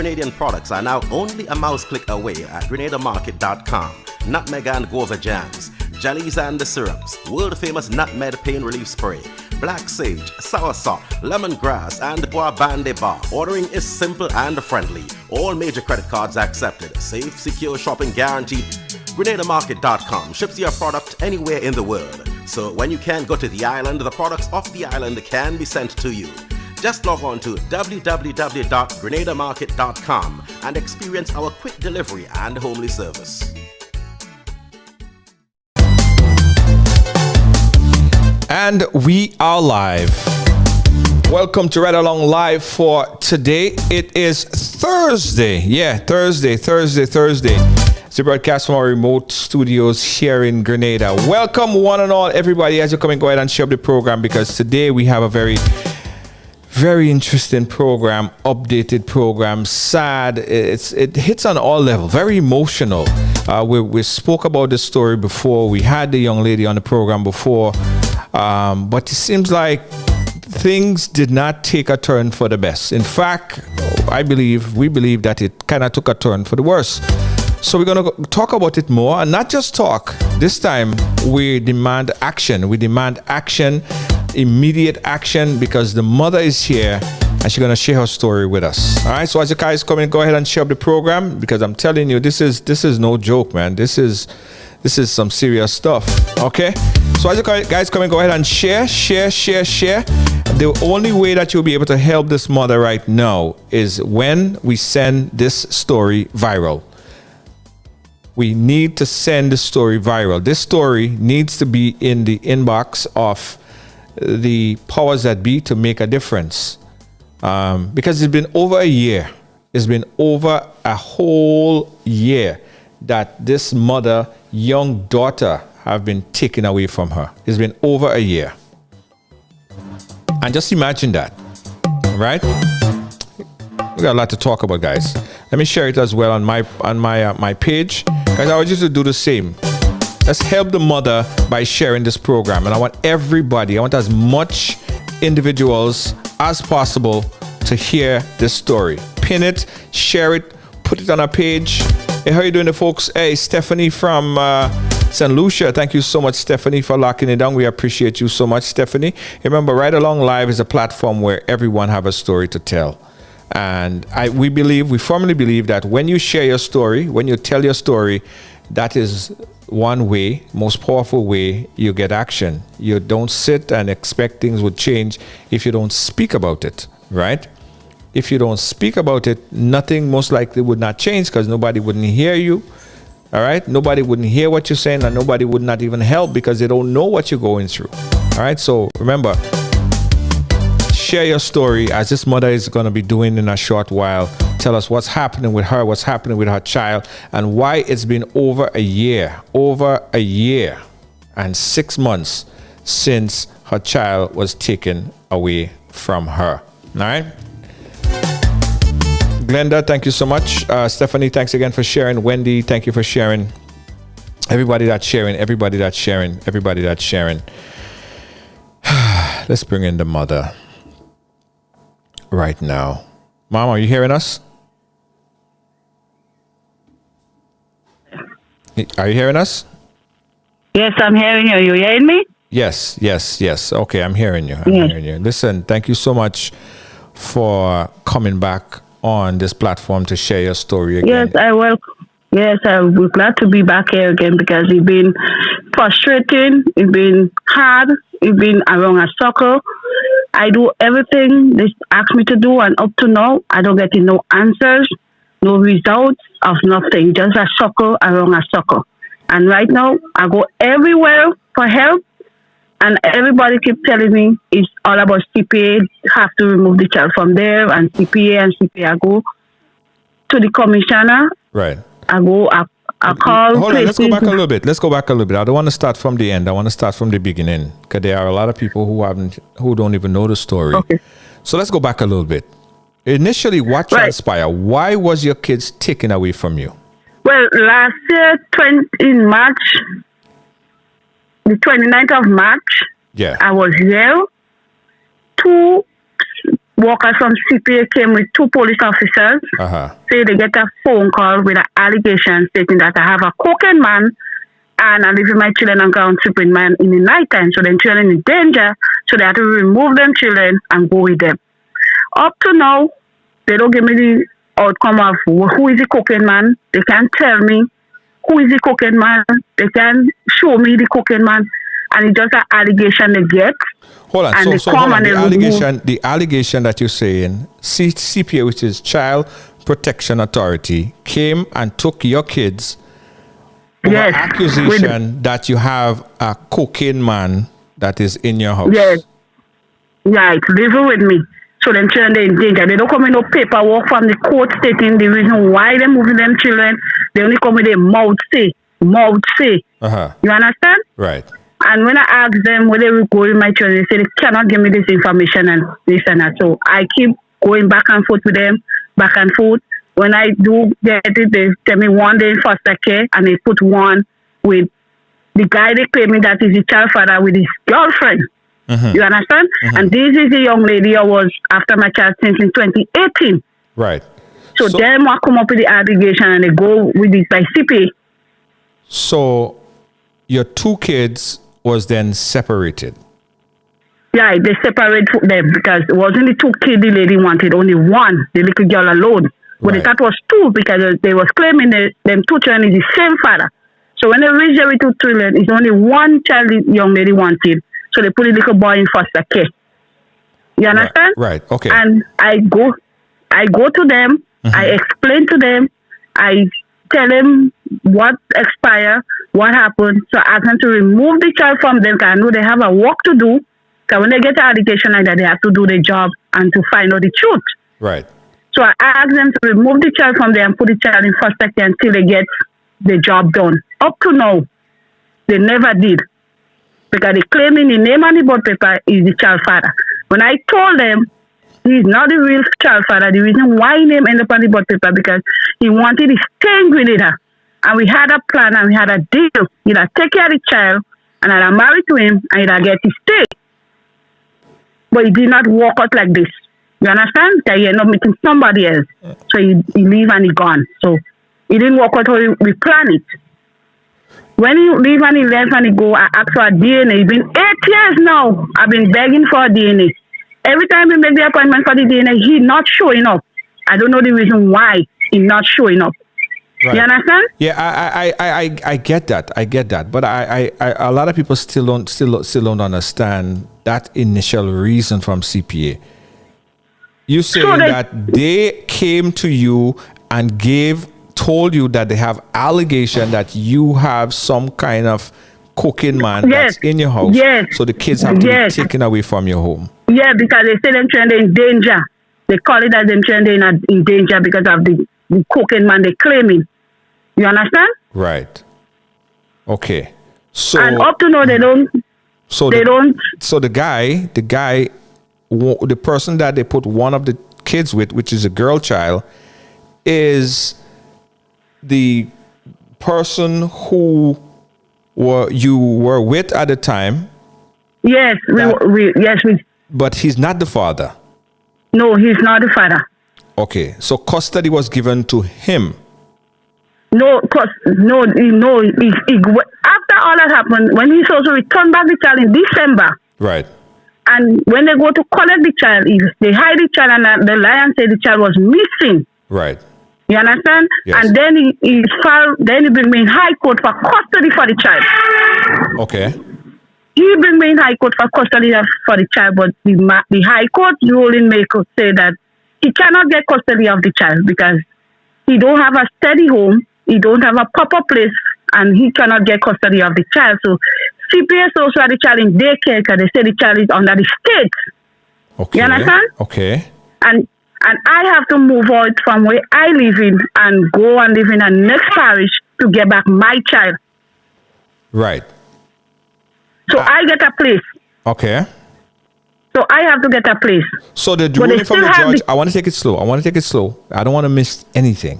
Grenadian products are now only a mouse click away at GrenadaMarket.com. Nutmeg and guava jams, jellies and syrups, world-famous nutmeg pain relief spray, black sage, soursop, lemongrass, and bois bande bar. Ordering is simple and friendly. All major credit cards accepted. Safe, secure shopping guaranteed. GrenadaMarket.com ships your product anywhere in the world. So when you can't go to the island, the products off the island can be sent to you. Just log on to www.GrenadaMarket.com and experience our quick delivery and homely service. And we are live. Welcome to Ride Along Live for today. It is Thursday. Thursday. It's a broadcast from our remote studios here in Grenada. Welcome one and all, everybody. As you come in, go ahead and share up the program because today we have a very interesting program, updated program, sad. It hits on all levels, very emotional. We spoke about this story before. We had the young lady on the program before. But it seems like things did not take a turn for the best. In fact, we believe that it kind of took a turn for the worse. So we're going to talk about it more, and not just talk. This time, we demand action. We demand action, immediate action, because the mother is here, and she's going to share her story with us. All right, so as you guys come in, go ahead and share up the program, because I'm telling you, this is no joke, man. This is some serious stuff, okay? So as you guys come in, go ahead and share. The only way that you'll be able to help this mother right now is when we send this story viral. We need to send the story viral. This story needs to be in the inbox of the powers that be to make a difference. Because it's been over a year. It's been over a whole year that this mother, young daughter, have been taken away from her. It's been over a year. And just imagine that, right? We got a lot to talk about, guys. Let me share it as well on my page. Guys, I want you to do the same. Let's help the mother by sharing this program. And I want as much individuals as possible to hear this story. Pin it, share it, put it on our page. Hey, how you doing, the folks? Hey, Stephanie from St. Lucia. Thank you so much, Stephanie, for locking it down. We appreciate you so much, Stephanie. Remember, Ride Along Live is a platform where everyone have a story to tell. And we firmly believe that when you share your story, when you tell your story, that is one way, most powerful way you get action. You don't sit and expect things would change if you don't speak about it, right? If you don't speak about it, nothing most likely would not change because nobody wouldn't hear you. All right? Nobody wouldn't hear what you're saying, and nobody would not even help because they don't know what you're going through. All right? So remember, share your story as this mother is going to be doing in a short while. Tell us what's happening with her, what's happening with her child, and why it's been over a year and 6 months since her child was taken away from her. All right? Glenda, thank you so much. Stephanie, thanks again for sharing. Wendy, thank you for sharing. Everybody that's sharing. Let's bring in the mother right now. Mom, are you hearing us? Are you hearing us? Yes, I'm hearing you. You hearing me? Yes. Okay, I'm hearing you. Hearing you. Listen, thank you so much for coming back on this platform to share your story again. Yes, I will. Yes, I'm glad to be back here again because it's been frustrating. It's been hard. It's been around a circle. I do everything they ask me to do, and up to now, I don't get no answers, no results of nothing. Just a circle around a circle. And right now, I go everywhere for help, and everybody keeps telling me it's all about CPA. Have to remove the child from there, and CPA. I go to the commissioner. Right. I call. Hold on, let's go back a little bit. I don't want to start from the end. I want to start from the beginning because there are a lot of people who don't even know the story. Okay. So let's go back a little bit. Initially, what transpired? Why was your kids taken away from you? Well, last year, in March, the 29th of March, I was here. workers from CPA came with 2 police officers. Say they get a phone call with an allegation stating that I have a cocaine man and I'm leaving my children on ground tripping man in the nighttime. So the children in danger. So they have to remove them children and go with them. Up to now, they don't give me the outcome of who is the cocaine man. They can't tell me who is the cocaine man. They can show me the cocaine man. And it's just an allegation they get. Hold on. And So hold on. The allegation that you're saying, CPA, which is Child Protection Authority, came and took your kids over accusation that you have a cocaine man that is in your house. Yes. Right. Living with me. So them children, they're in danger. They don't come with no paperwork from the court stating the reason why they're moving them children. They only come with a mouth say. You understand? Right. And when I ask them where they will go with my children, they say they cannot give me this information and this and that. So I keep going back and forth with them, back and forth. When I do get it, they tell me one day in foster care, and they put one with the guy they claiming that is the child father with his girlfriend. You understand? And this is the young lady I was after my child since in 2018. Right. So them will come up with the allegation and they go with it by CPA. So your 2 kids was then separated. Yeah, they separate them because it wasn't the 2 kids the lady wanted, only one, the little girl alone. But they thought it was 2 because they was claiming that them 2 children is the same father. So when they reached there with 2 children, it's only one child the young lady wanted. So they put the little boy in foster care. You understand? Right. Okay. And I go to them, I explain to them, I tell them what expired, what happened. So I ask them to remove the child from them because I know they have a work to do. So when they get an allegation like that, they have to do their job and to find out the truth. Right. So I ask them to remove the child from there and put the child in foster care until they get the job done. Up to now, they never did. Because they claiming the name on the birth paper is the child father. When I told them he's not the real child father, the reason why he name ended up on the birth paper because he wanted to stay with her. And we had a plan and we had a deal. He'd take care of the child and I'd marry to him and he'd get to stay. But he did not walk out like this. You understand? That he ended up meeting somebody else. So he leave and he gone. So he didn't walk out how we planned it. When he leave and he left and he go, I ask for a DNA. It's been 8 years now. I've been begging for a DNA. Every time we make the appointment for the DNA, he's not showing up. I don't know the reason why he's not showing up. Right. You understand? Yeah, I get that. I get that. But I a lot of people still don't understand that initial reason from CPA. You saying that they came to you and told you that they have allegation that you have some kind of cocaine man that's in your house. Yes. So the kids have to be taken away from your home. Yeah, because they say them children are in danger. They call it that them children are in danger because of the cocaine man they claiming. You understand? Right. Okay. So and up to now they don't. So So the person that they put one of the kids with, which is a girl child, is the person who you were with at the time. Yes, we. But he's not the father. No, he's not the father. Okay, so custody was given to him. No, after all that happened, when he supposed to return back the child in December. Right. And when they go to collect the child, they hide the child and the lion said the child was missing. Right. You understand? Yes. And then he bring me in high court for custody for the child. Okay. He bring me in high court for custody for the child, but the high court ruling may say that he cannot get custody of the child because he don't have a steady home, he don't have a proper place, and he cannot get custody of the child. So CPS also had the child in daycare because they say the child is under the state. Okay. You understand? Okay. And I have to move out from where I live in and go and live in the next parish to get back my child. Right. So I get a place. Okay. So I have to get a place. So the ruling from the judge, I want to take it slow. I don't want to miss anything.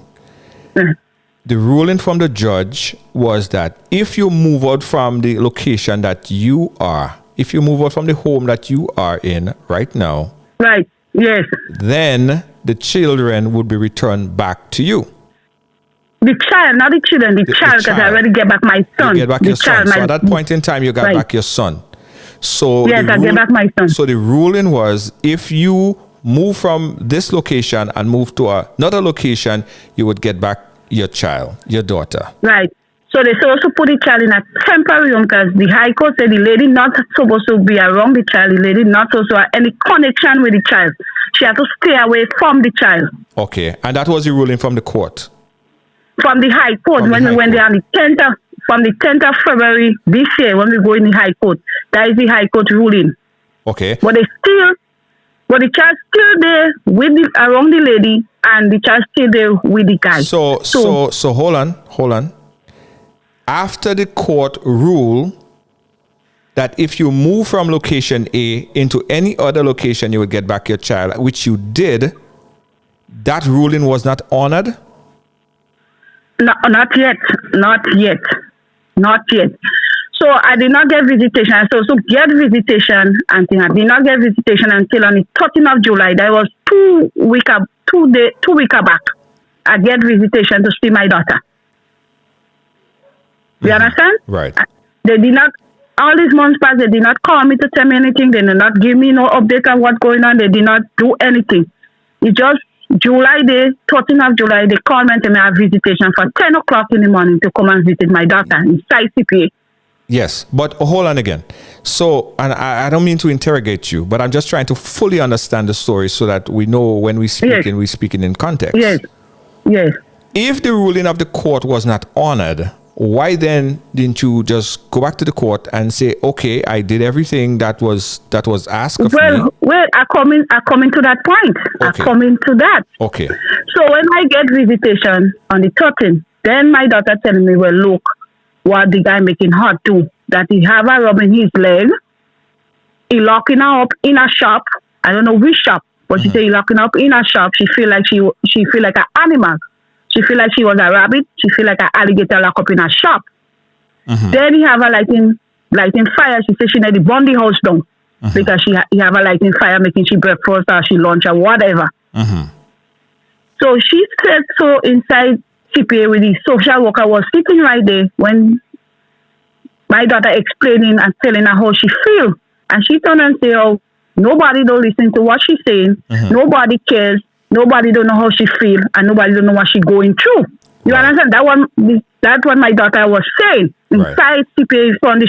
The ruling from the judge was that if you move out from the location that you are, if you move out from the home that you are in right now, right, Yes. then the children would be returned back to you. The child, not the children, the child, because I already get back my son. You get back the your child, son. So at that point in time, you got right. back your son. So yes, I get back my son. So the ruling was, if you move from this location and move to another location, you would get back your child, your daughter. Right. So they also put the child in a temporary home because the High Court said the lady not supposed to be around the child. The lady not supposed to have any connection with the child. She had to stay away from the child. Okay. And that was the ruling from the court? From the High Court. When they are on the 10th of, from the 10th of February this year, when we go in the High Court, that is the High Court ruling. Okay. But the child still there with around the lady, and the child still there with the guy. So hold on. After the court ruled that if you move from location A into any other location, you would get back your child, which you did, that ruling was not honored? No, not yet. So I did not get visitation. I supposed to get visitation until I did not get visitation until on the 13th of July. That was 2 weeks back. I get visitation to see my daughter. You understand? Right. They did not, all these months passed, they did not call me to tell me anything. They did not give me no update on what's going on. They did not do anything. It just July day, 13th of July, they called me and tell me I have visitation for 10 o'clock in the morning to come and visit my daughter inside CPA. Yes, but hold on again. So, and I don't mean to interrogate you, but I'm just trying to fully understand the story so that we know when we speak and we're speaking in context. Yes. If the ruling of the court was not honored, why then didn't you just go back to the court and say, okay, I did everything that was asked of me? Well, I come into that point. Okay. I come into that. Okay. So when I get visitation on the 13th, then my daughter telling me, well, look, what the guy making her do, that he have her rubbing his leg, he locking her up in a shop. I don't know which shop, but she say he locking her up in a shop. She feel like she feel like an animal. She feel like she was a rabbit. She feel like an alligator locked up in a shop. Then he have a lighting fire. She said she need to burn the house down because he have a lighting fire making she breakfast or she lunch or whatever. So she said so inside CPA with the social worker was sitting right there when my daughter explaining and telling her how she feel. And she turned and say, oh, nobody don't listen to what she's saying. Nobody cares. Nobody don't know how she feel, and nobody don't know what she going through. You understand? That's what my daughter was saying inside CPA from the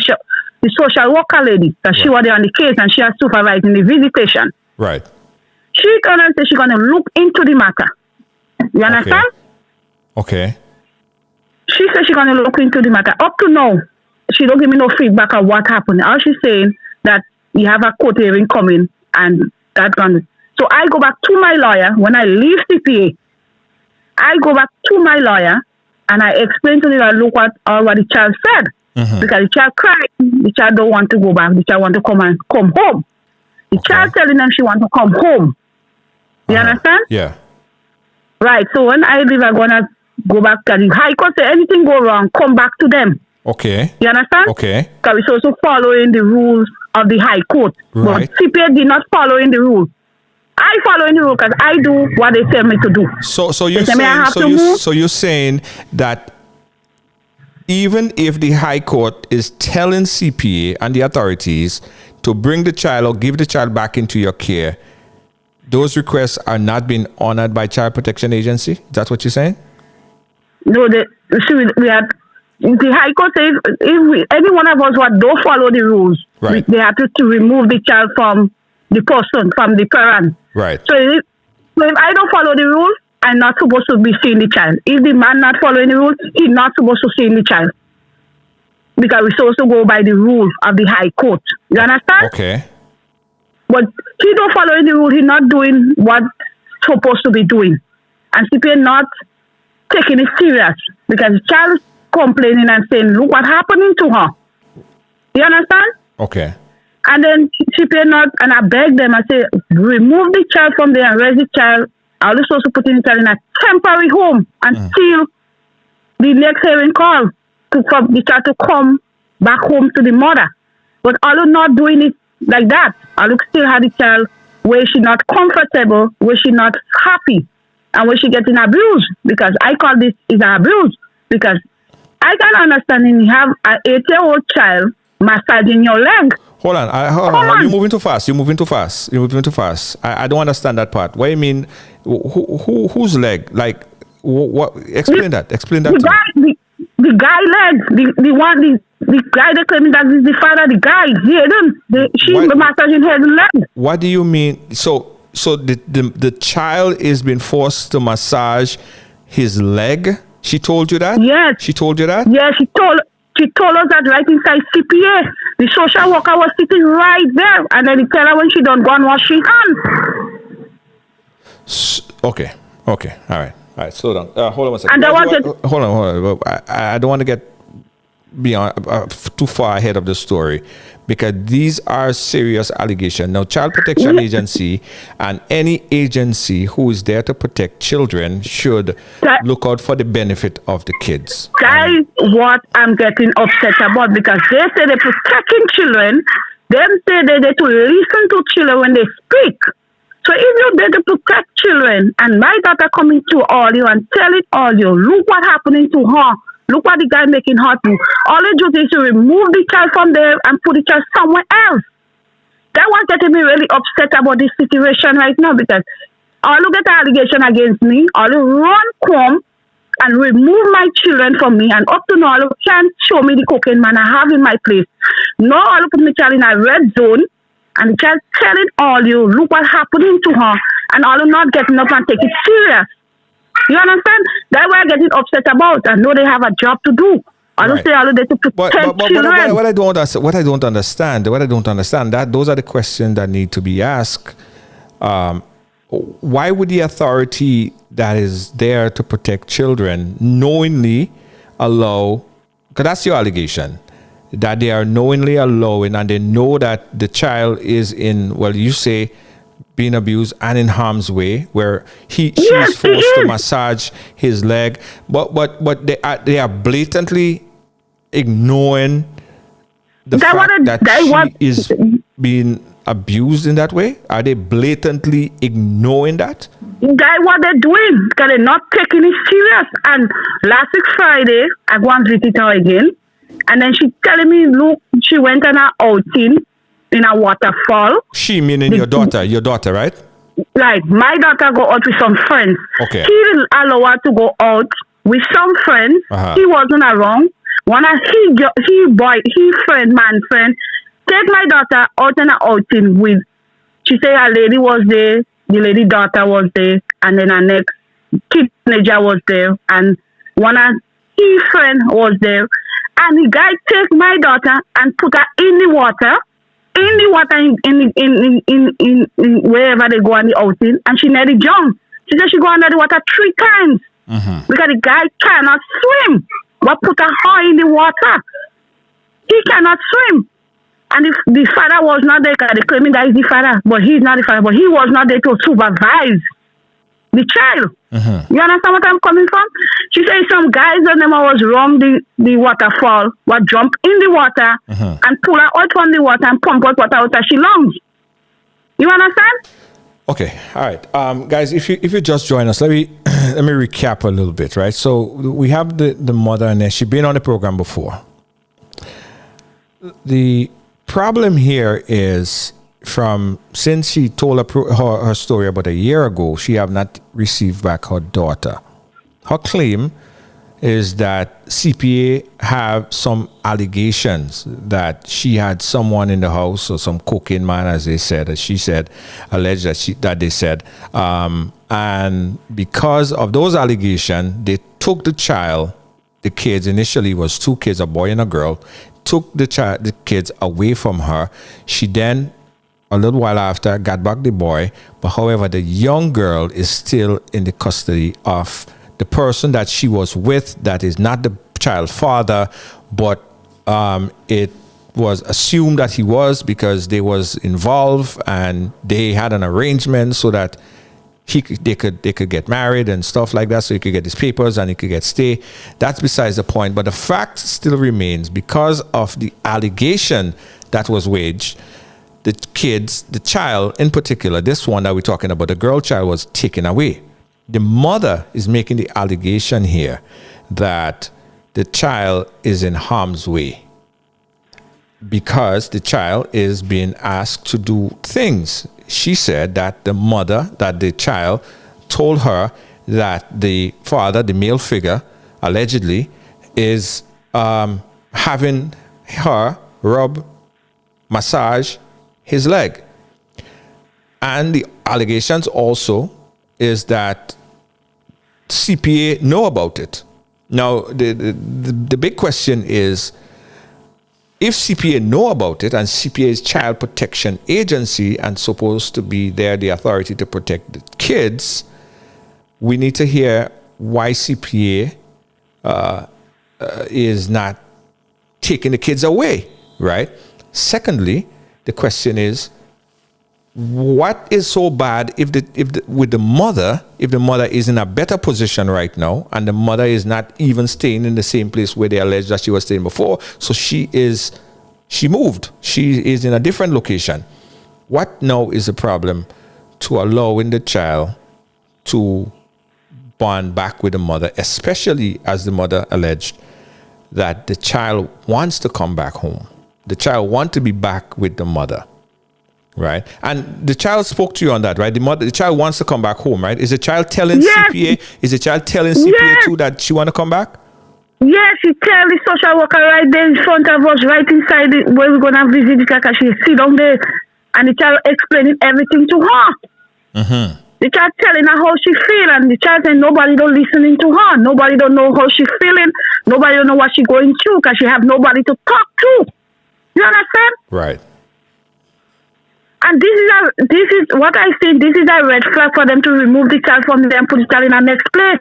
social worker lady, that she was there on the case and she was supervising the visitation. Right. She turned and said she's gonna look into the matter. You understand? Okay. She said she's gonna look into the matter. Up to now, she don't give me no feedback of what happened. All she's saying that we have a court hearing coming and that's gonna. So I go back to my lawyer when I leave CPA. I go back to my lawyer and I explain to them, look what the child said. Because the child cried. The child don't want to go back. The child want to come home. The child telling them she want to come home. You understand? Yeah. Right. So when I leave, I'm gonna go back to the High Court. Say anything go wrong, come back to them. Okay. You understand? Okay. Because it's also following the rules of the High Court. Right. But CPA did not follow in the rules. I follow in the rule because I do what they tell me to do. So you're saying that even if the High Court is telling CPA and the authorities to bring the child or give the child back into your care, those requests are not being honored by Child Protection Agency? That's what you're saying? No, we have the High Court says if any one of us what don't follow the rules, they have to remove the child from the person, from the parent. Right. So if I don't follow the rules, I'm not supposed to be seeing the child. If the man not following the rules, he's not supposed to see the child. Because we're supposed to go by the rules of the High Court. You understand? Okay. But he don't follow the rule. He's not doing what supposed to be doing. And CPA not taking it serious. Because the child is complaining and saying, look what happening to her. You understand? Okay. And then CPA not, and I beg them, I say, remove the child from there and raise the child. I was supposed to put the child in a temporary home until the next hearing call for the child to come back home to the mother. But I look not doing it like that. I look still have the child where she not comfortable, where she not happy, and where she getting abused. Because I call this is abuse. Because I can understand when you have an 8-year-old child massaging your leg. Hold on. You're moving too fast. You're moving too fast. I don't understand that part. What do you mean? Whose leg? Like, what? Explain that. Explain that. The guy leg. The guy that claiming that is the father. The guy. She's massaging his leg. What do you mean? So the child is being forced to massage his leg. She told you that? Yes. She told you that? Yes, she told us that right inside CPA. The social worker was sitting right there, and then he tell her when she done go and wash her hands. Okay. All right. Slow down. Hold on a second. And hold on. I don't want to get beyond too far ahead of the story, because these are serious allegations. Now, Child Protection Agency and any agency who is there to protect children should look out for the benefit of the kids. That is what I'm getting upset about, because they say they're protecting children. Them say they to listen to children when they speak. So if you're there to protect children, and my daughter coming to all you and telling all you, look what happening to her. Look what the guy making her do. All they do is to remove the child from there and put the child somewhere else. That was getting me really upset about this situation right now, because all you get an allegation against me, all you run come and remove my children from me, and up to now, all you can't show me the cocaine man I have in my place. Now all you put my child in a red zone, and the child telling all you, look what happening to her, and all you not getting up and take it serious. You understand? That's what I'm getting upset about. I know they have a job to do. I don't say all of that to protect children. What I don't understand, that those are the questions that need to be asked. Why would the authority that is there to protect children knowingly allow, because that's your allegation, that they are knowingly allowing, and they know that the child is in, well, you say, being abused and in harm's way, where she's forced to massage his leg, but they are blatantly ignoring the fact that she is being abused in that way. Are they blatantly ignoring that? That's what they're doing, because they're not taking it serious. And last week Friday, I go and visit her again, and then she telling me, look, she went on an outing in a waterfall. She meaning your daughter, right? Like, my daughter go out with some friends. Okay. He didn't allow her to go out with some friends. He wasn't around. One of man friend, take my daughter out on an outing with, she say a lady was there, the lady daughter was there, and then her next teenager was there, and one of his friend was there, and the guy take my daughter and put her in the water in wherever they go on the outing, and she nearly jumped. She said she go under the water 3 times because the guy cannot swim. But put her in the water. He cannot swim. And if the father was not there, because they claiming that he's the father, but he's not the father, but he was not there to supervise the child. You understand what I'm coming from? She said some guys and them was around the waterfall, would jump in the water and pull her out from the water and pump out water out of she lungs. You understand? Okay, all right, guys. If you just join us, let me recap a little bit, right? So we have the mother, and she's been on the program before. The problem here is, since she told her story about a year ago, she have not received back her daughter. Her claim is that CPA have some allegations that she had someone in the house, or some cocaine man, as she said, alleged that they said, and because of those allegations, they took the kids. Initially, it was 2 kids, a boy and a girl. Took the kids away from her. She then, a little while after, got back the boy, but however, the young girl is still in the custody of the person that she was with, that is not the child's father, but it was assumed that he was, because they was involved and they had an arrangement so that they could get married and stuff like that, so he could get his papers and he could get stay. That's besides the point. But the fact still remains, because of the allegation that was waged, the kids, the child in particular, this one that we're talking about, the girl child was taken away. The mother is making the allegation here that the child is in harm's way because the child is being asked to do things. She said that the child told her that the father, the male figure, allegedly, is having her massage his leg. And the allegations also is that CPA know about it. Now, the big question is, if CPA know about it, and CPA is Child Protection Agency and supposed to be there, the authority to protect the kids, we need to hear why CPA is not taking the kids away, right? Secondly, the question is, what is so bad if the mother is in a better position right now, and the mother is not even staying in the same place where they allege that she was staying before, so she moved, she is in a different location. What now is the problem to allowing the child to bond back with the mother, especially as the mother alleged that the child wants to come back home, the child wants to be back with the mother? Right, and the child spoke to you on that, right? The child wants to come back home, right? Is the child telling CPA? Is the child telling CPA too that she want to come back? Yes, she tell the social worker right there in front of us, right inside it, where we're gonna visit the child. She sit down there, and the child explaining everything to her. Mm-hmm. The child telling her how she feel, and the child saying nobody don't listening to her. Nobody don't know how she feeling. Nobody don't know what she going through because she have nobody to talk to. You understand? Right. And this is what I think. This is a red flag for them to remove the child from there and put the child in the next place.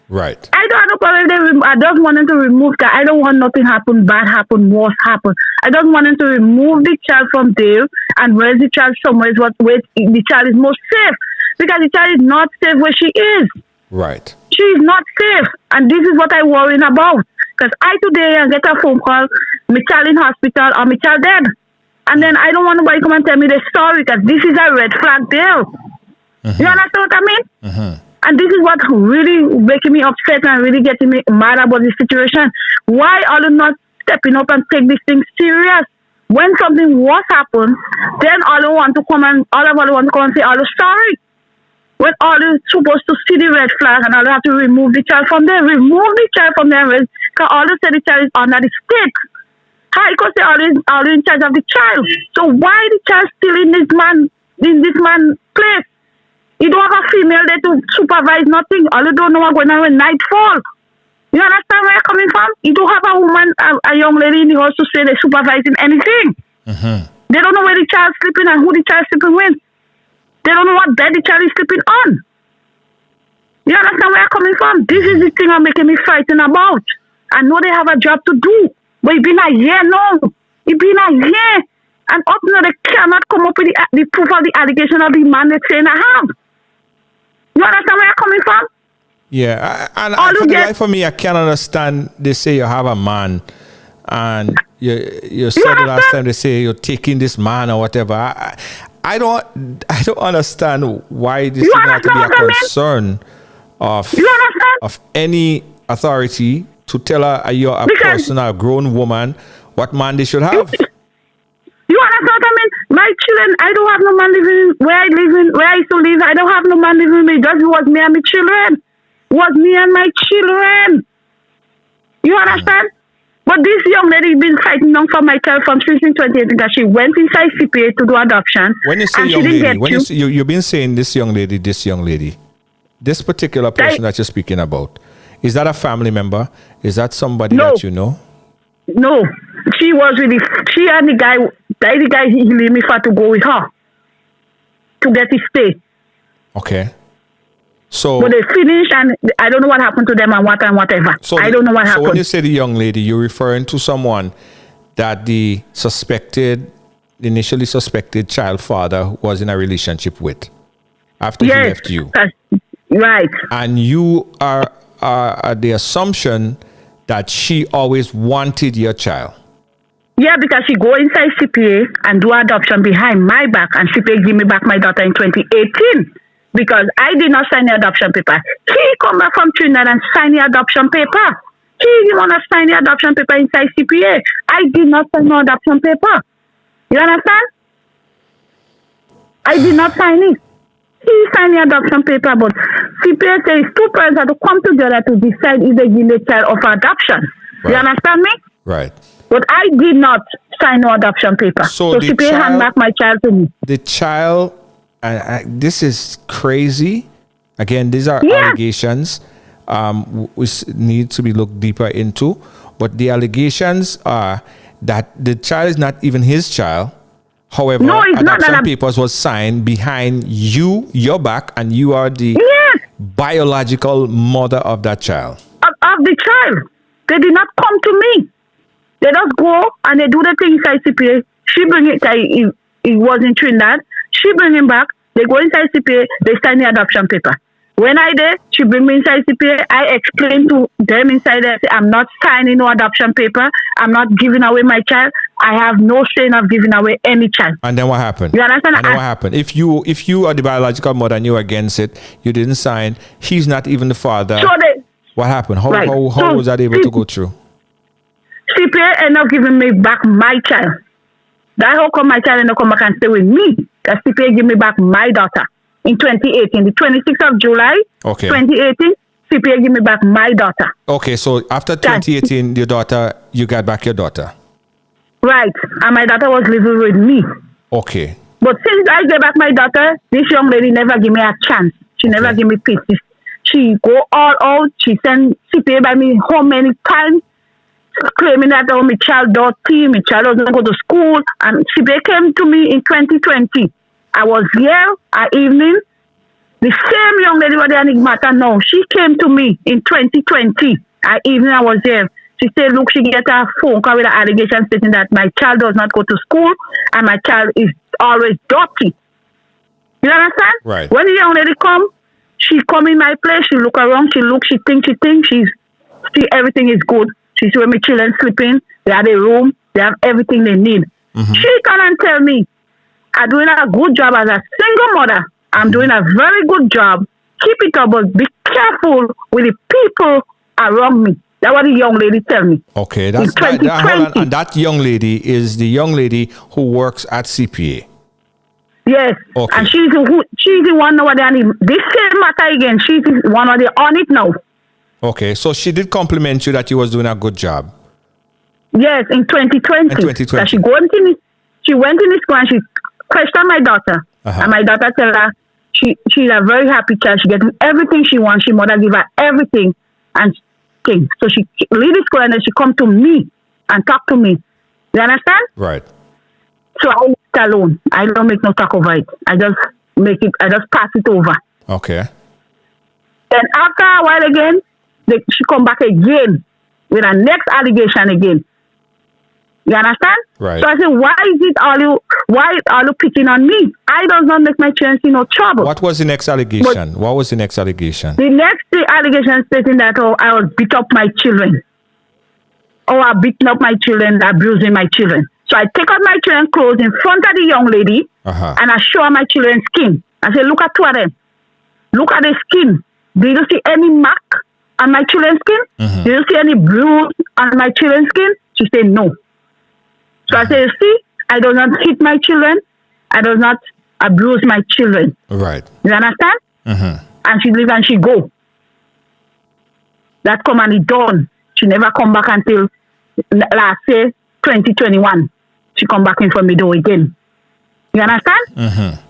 Right. I don't have no problem. I just want them to remove that. I don't want nothing bad happen, worse happen. I just want them to remove the child from there and raise the child somewhere where the child is most safe. Because the child is not safe where she is. Right. She is not safe. And this is what I'm worrying about. Because I today get a phone call, my child in hospital or my child dead. And then I don't want nobody come and tell me the story because this is a red flag there. Mm-hmm. You understand what I mean? Mm-hmm. And this is what really making me upset and really getting me mad about this situation. Why are you not stepping up and take this thing serious? When something worse happens, then all you want to come and say all the story. When all you supposed to see the red flag and all you have to remove the child from there. Remove the child from there because all you say the child is under the stick. How because they are in charge of the child. So why the child still in this man's place? You don't have a female there to supervise nothing. All you don't know what's going on when night falls. You understand where I'm coming from? You don't have a woman, a young lady in the house to say they're supervising anything. Mm-hmm. They don't know where the child's sleeping and who the child's sleeping with. They don't know what bed the child is sleeping on. You understand where I'm coming from? This is the thing I'm making me frightened about. I know they have a job to do. But it's been a year now. It's been a year. And up now they cannot come up with the proof of the allegation of the man they're saying I have. You understand where I'm coming from? Yeah. And for the life of me, I can't understand. They say you have a man. And you said the last time they say you're taking this man or whatever. I don't understand why this is not to be a concern of any authority to tell her you're a person, a grown woman, what man they should have. You understand what I mean? My children, I don't have no man living where I used to live. I don't have no man living with me. Just was me and my children. Was me and my children. You understand? But this young lady been fighting on for my child from since 2018 because she went inside CPA to do adoption. When you say young lady, you've been saying this young lady, this particular person that you're speaking about, is that a family member? Is that somebody that you know? No. She and the guy he leave me for to go with her to get his stay. Okay. So, but they finished and I don't know what happened to them and whatever. So I don't know what happened. So when you say the young lady, you're referring to someone that the initially suspected child father was in a relationship with after he left you. Right. And you are the assumption that she always wanted your child. Yeah, because she go inside CPA and do adoption behind my back, and CPA give me back my daughter in 2018 because I did not sign the adoption paper. He come back from Trinidad and sign the adoption paper. He didn't want to sign the adoption paper inside CPA. I did not sign no adoption paper. You understand? I did not sign it. He signed the adoption paper, but CPA says two parents have to come together to decide if they give the child of adoption. Right. You understand me? Right. But I did not sign no adoption paper. So CPA hand back my child to me. The child, this is crazy. Again, these are allegations which need to be looked deeper into. But the allegations are that the child is not even his child. However, adoption papers was signed behind your back, and you are the biological mother of that child. Of the child. They did not come to me. They just go and they do the thing inside CPA. She bring it, it was in Trinidad. She bring him back. They go inside CPA. They sign the adoption paper. When I did, she bring me inside CPA. I explain to them inside there, I'm not signing no adoption paper. I'm not giving away my child. I have no saying of giving away any child. And then what happened? You understand? And then what happened? If you are the biological mother and you're against it, you didn't sign. He's not even the father. So what happened? How was that able to go through? CPA ended up giving me back my child. That how come my child ended up come back and stay with me? Because CPA give me back my daughter in 2018, the 26th of July, 2018. CPA give me back my daughter. Okay, so after 2018, you got back your daughter. Right, and my daughter was living with me. Okay. But since I gave back my daughter, this young lady never give me a chance. She never give me peace. She go all out. She send CPA by me home many times, claiming that my child dirty, my child doesn't go to school. And CPA came to me in 2020. I was here at evening. The same young lady was the enigmata now. She came to me in 2020 at evening. I was there. She said, look, she get a phone call with an allegation stating that my child does not go to school and my child is always dirty. You understand? Right. When the young lady come, she come in my place, she look around, she think, she see everything is good. She see where my children sleeping, they have a room, they have everything they need. Mm-hmm. She come and tell me, I'm doing a good job as a single mother. I'm doing a very good job. Keep it up, but be careful with the people around me. That's what the young lady tell me. Okay, hold on. And that young lady is the young lady who works at CPA. Yes, okay. And she's the one over there. This same matter again. She's the one over there on it now. Okay, so she did compliment you that you was doing a good job. Yes, in 2020. In 2020. She went in the school and she questioned my daughter. Uh-huh. And my daughter tell her she's a very happy child. She getting everything she wants. She mother give her everything and thing. So she leave the school and then she come to me and talk to me. You understand? Right. So I left alone. I don't make no talk over it. I just pass it over. Okay. Then after a while again, she come back again with a next allegation again. You understand? Right. So I said, why are you picking on me? I does not make my children see no trouble. What was the next allegation? What was the next allegation? The next allegation stating that I was beat up my children. I beating up my children, abusing my children. So I take out my children's clothes in front of the young lady and I show her my children's skin. I say, look at two of them. Look at the skin. Do you see any mark on my children's skin? Mm-hmm. Do you see any bruise on my children's skin? She said, no. So I say, see, I do not hit my children. I do not abuse my children. Right. You understand? Mm-hmm. And she leave and she go. That come and it done. She never come back until last year, 2021. She come back in for me door again. You understand? Mm-hmm.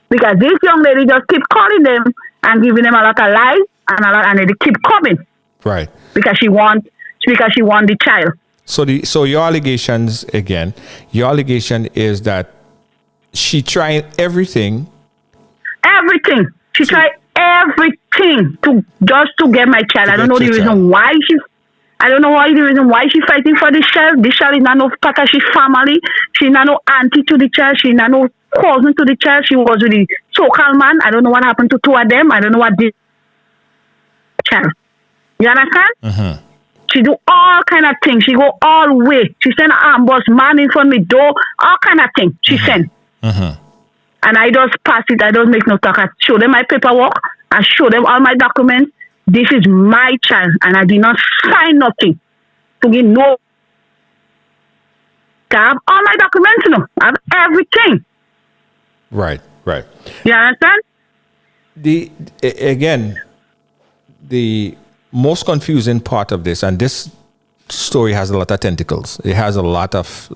Because this young lady just keep calling them and giving them a lot of lies and they keep coming. Right. Because she want the child. So your allegations again, your allegation is that she tried everything. Everything. She tried everything to get my child. I don't know the reason why she's fighting for this child. This child is not no part of she family. She's not no auntie to the child. She's not no cousin to the child. She was with the so-called man. I don't know what happened to two of them. I don't know what did child. You understand? Mm-hmm. She do all kind of things. She go all way. She send boss man in front of me door, all kind of things. She send. And I just pass it. I don't make no talk. I show them my paperwork. I show them all my documents. This is my child, and I did not sign nothing to give no. I have all my documents, you know. I have everything. Right. You understand? The most confusing part of this, and this story has a lot of tentacles. It has a lot of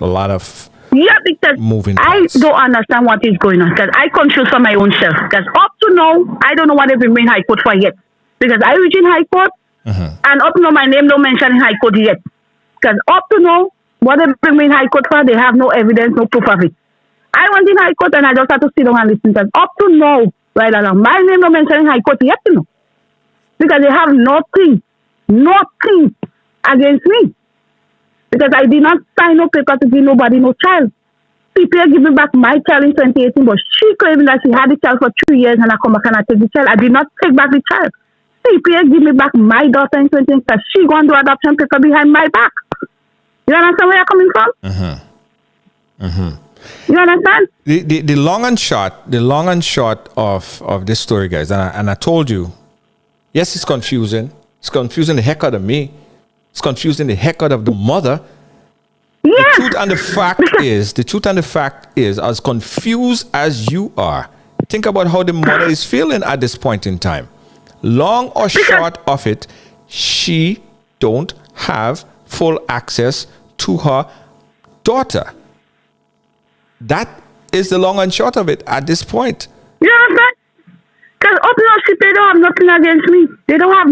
yeah, because moving I parts. don't understand what is going on. Because I confuse for my own self. Because up to now, I don't know what they've been in High Court for yet. Because I reach in High Court, and up to now, my name don't mention in High Court yet. Because up to now, what they bring me in High Court for, they have no evidence, no proof of it. I went in High Court and I just had to sit down and listen. Because up to now, right along, my name don't mention in High Court yet, you know. Because they have nothing against me. Because I did not sign no paper to give nobody no child. PPA give me back my child in 2018, but she claimed that she had the child for 3 years and I come back and I take the child. I did not take back the child. PPA give me back my daughter in 2018 because she going to do adoption paper behind my back. You understand where you're coming from? You understand? The long and short of this story, guys, and I told you, yes, it's confusing. It's confusing the heck out of me. It's confusing the heck out of the mother. Yeah. The truth and the fact is, as confused as you are, think about how the mother is feeling at this point in time. Long or short of it, she don't have full access to her daughter. That is the long and short of it at this point. You understand? Because up now, they don't have nothing against me. They don't have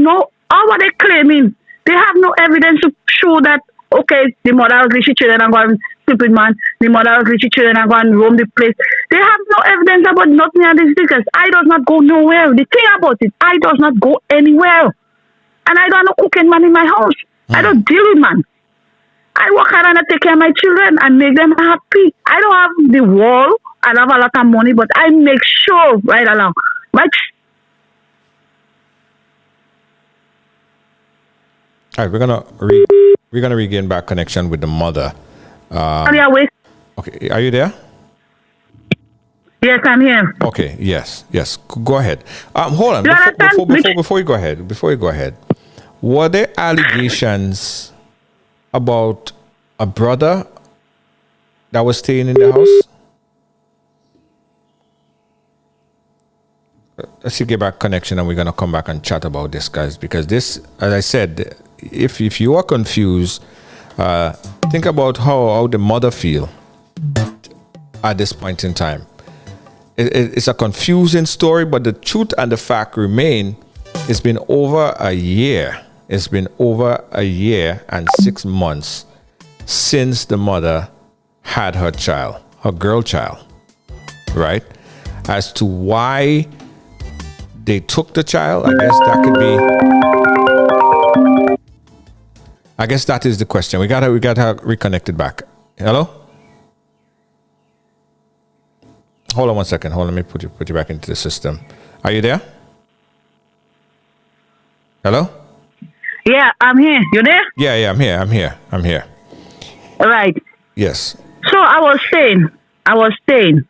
all what they're claiming. They have no evidence to show that, okay, the mother was rich children and gone stupid man. The mother was rich children and gone roam the place. They have no evidence about nothing of this because I does not go nowhere. The thing about it, I does not go anywhere. And I don't know cooking man in my house. I don't deal with man. I work hard and I take care of my children and make them happy. I don't have the wall. I don't have a lot of money, but I make sure right along. All right, we're gonna regain back connection with the mother. Okay, are you there? Yes, I'm here. Okay, yes. Go ahead. Hold on. Before you go ahead, were there allegations about a brother that was staying in the house? Let's see, get back connection, and we're gonna come back and chat about this, guys. Because this, as I said, if you are confused, think about how the mother feel at this point in time. It's a confusing story, but the truth and the fact remain. It's been over a year. It's been over a year and 6 months since the mother had her child, her girl child, right? As to why they took the child, I guess that could be. I guess that is the question. We got her reconnected back. Hello? Hold on 1 second. Hold on, let me put you back into the system. Are you there? Hello? Yeah, I'm here. You there? Yeah, I'm here. All right. Yes. So I was saying,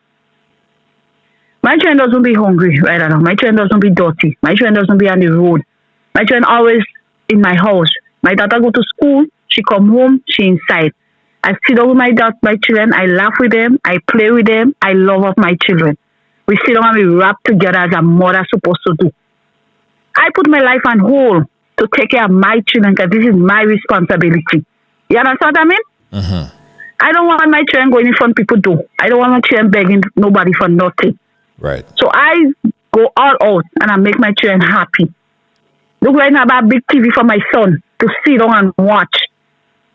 my children doesn't be hungry right now. My children doesn't be dirty. My children doesn't be on the road. My children always in my house. My daughter go to school. She come home. She inside. I sit down with my children. I laugh with them. I play with them. I love up my children. We sit down and we rap together as a mother supposed to do. I put my life on hold to take care of my children because this is my responsibility. You understand what I mean? Mm-hmm. I don't want my children going in front of people do. I don't want my children begging nobody for nothing. Right. So I go all out and I make my children happy. Look right now, I buy a big TV for my son to sit down and watch.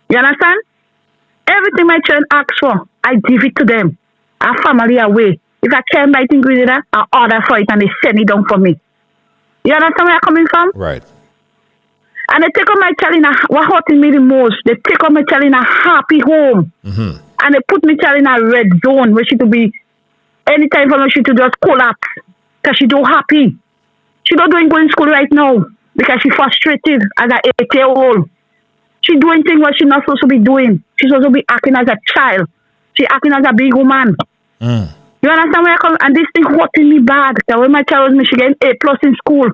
You understand? Everything my children ask for, I give it to them. Our family away. If I can't buy things with it, I order for it and they send it down for me. You understand where I'm coming from? Right. And they take on my child in what hurting me the most, they take on my child in a happy home. Mm-hmm. And they put my child in a red zone where she to be, anytime for me, she to just collapse. Because she don't happy. She not doing going to school right now. Because she frustrated as an 8-year-old. She doing things what she's not supposed to be doing. She's supposed to be acting as a child. She acting as a big woman. You understand where I come? And this thing hurting me bad. Because when my child was me, she getting A+ in school.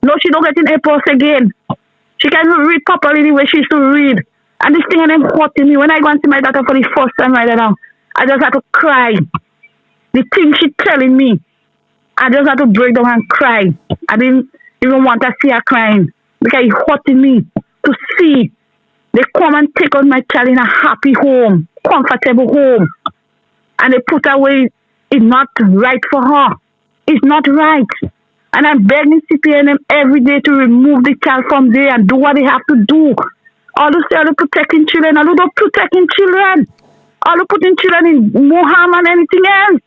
No, she don't get an A+ again. She can't even read properly the way she used to read. And this thing and them hurting me. When I go and see my daughter for the first time right now, I just had to cry. The thing she telling me, I just had to break down and cry. I didn't even want to see her crying. Because it's hurting me to see. They come and take out my child in a happy home, comfortable home. And they put her away. It's not right for her. It's not right. And I'm begging CPNM every day to remove the child from there and do what they have to do. All to say, all to protecting children, all to protecting children. All to putting children in more harm than anything else.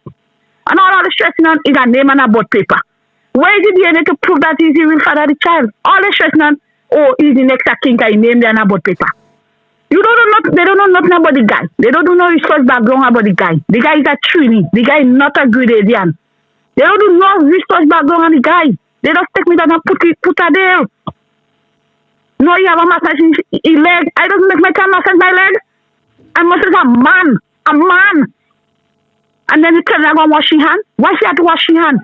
And all the stressing on is a name and a birth paper. Where is the DNA to prove that he's the real father of the child? All the stressing on, oh, he's the next king, I named and a birth paper. They don't know nothing about the guy. They don't know his first background about the guy. The guy is a Trini. The guy is not a Grenadian. They don't know research background on the guy. They just take me down and put her there. No, you have a massage in his leg. I don't make my child massage my leg. I massage a man. A man. And then you tell her to go wash her hand. Why she had to wash her hand?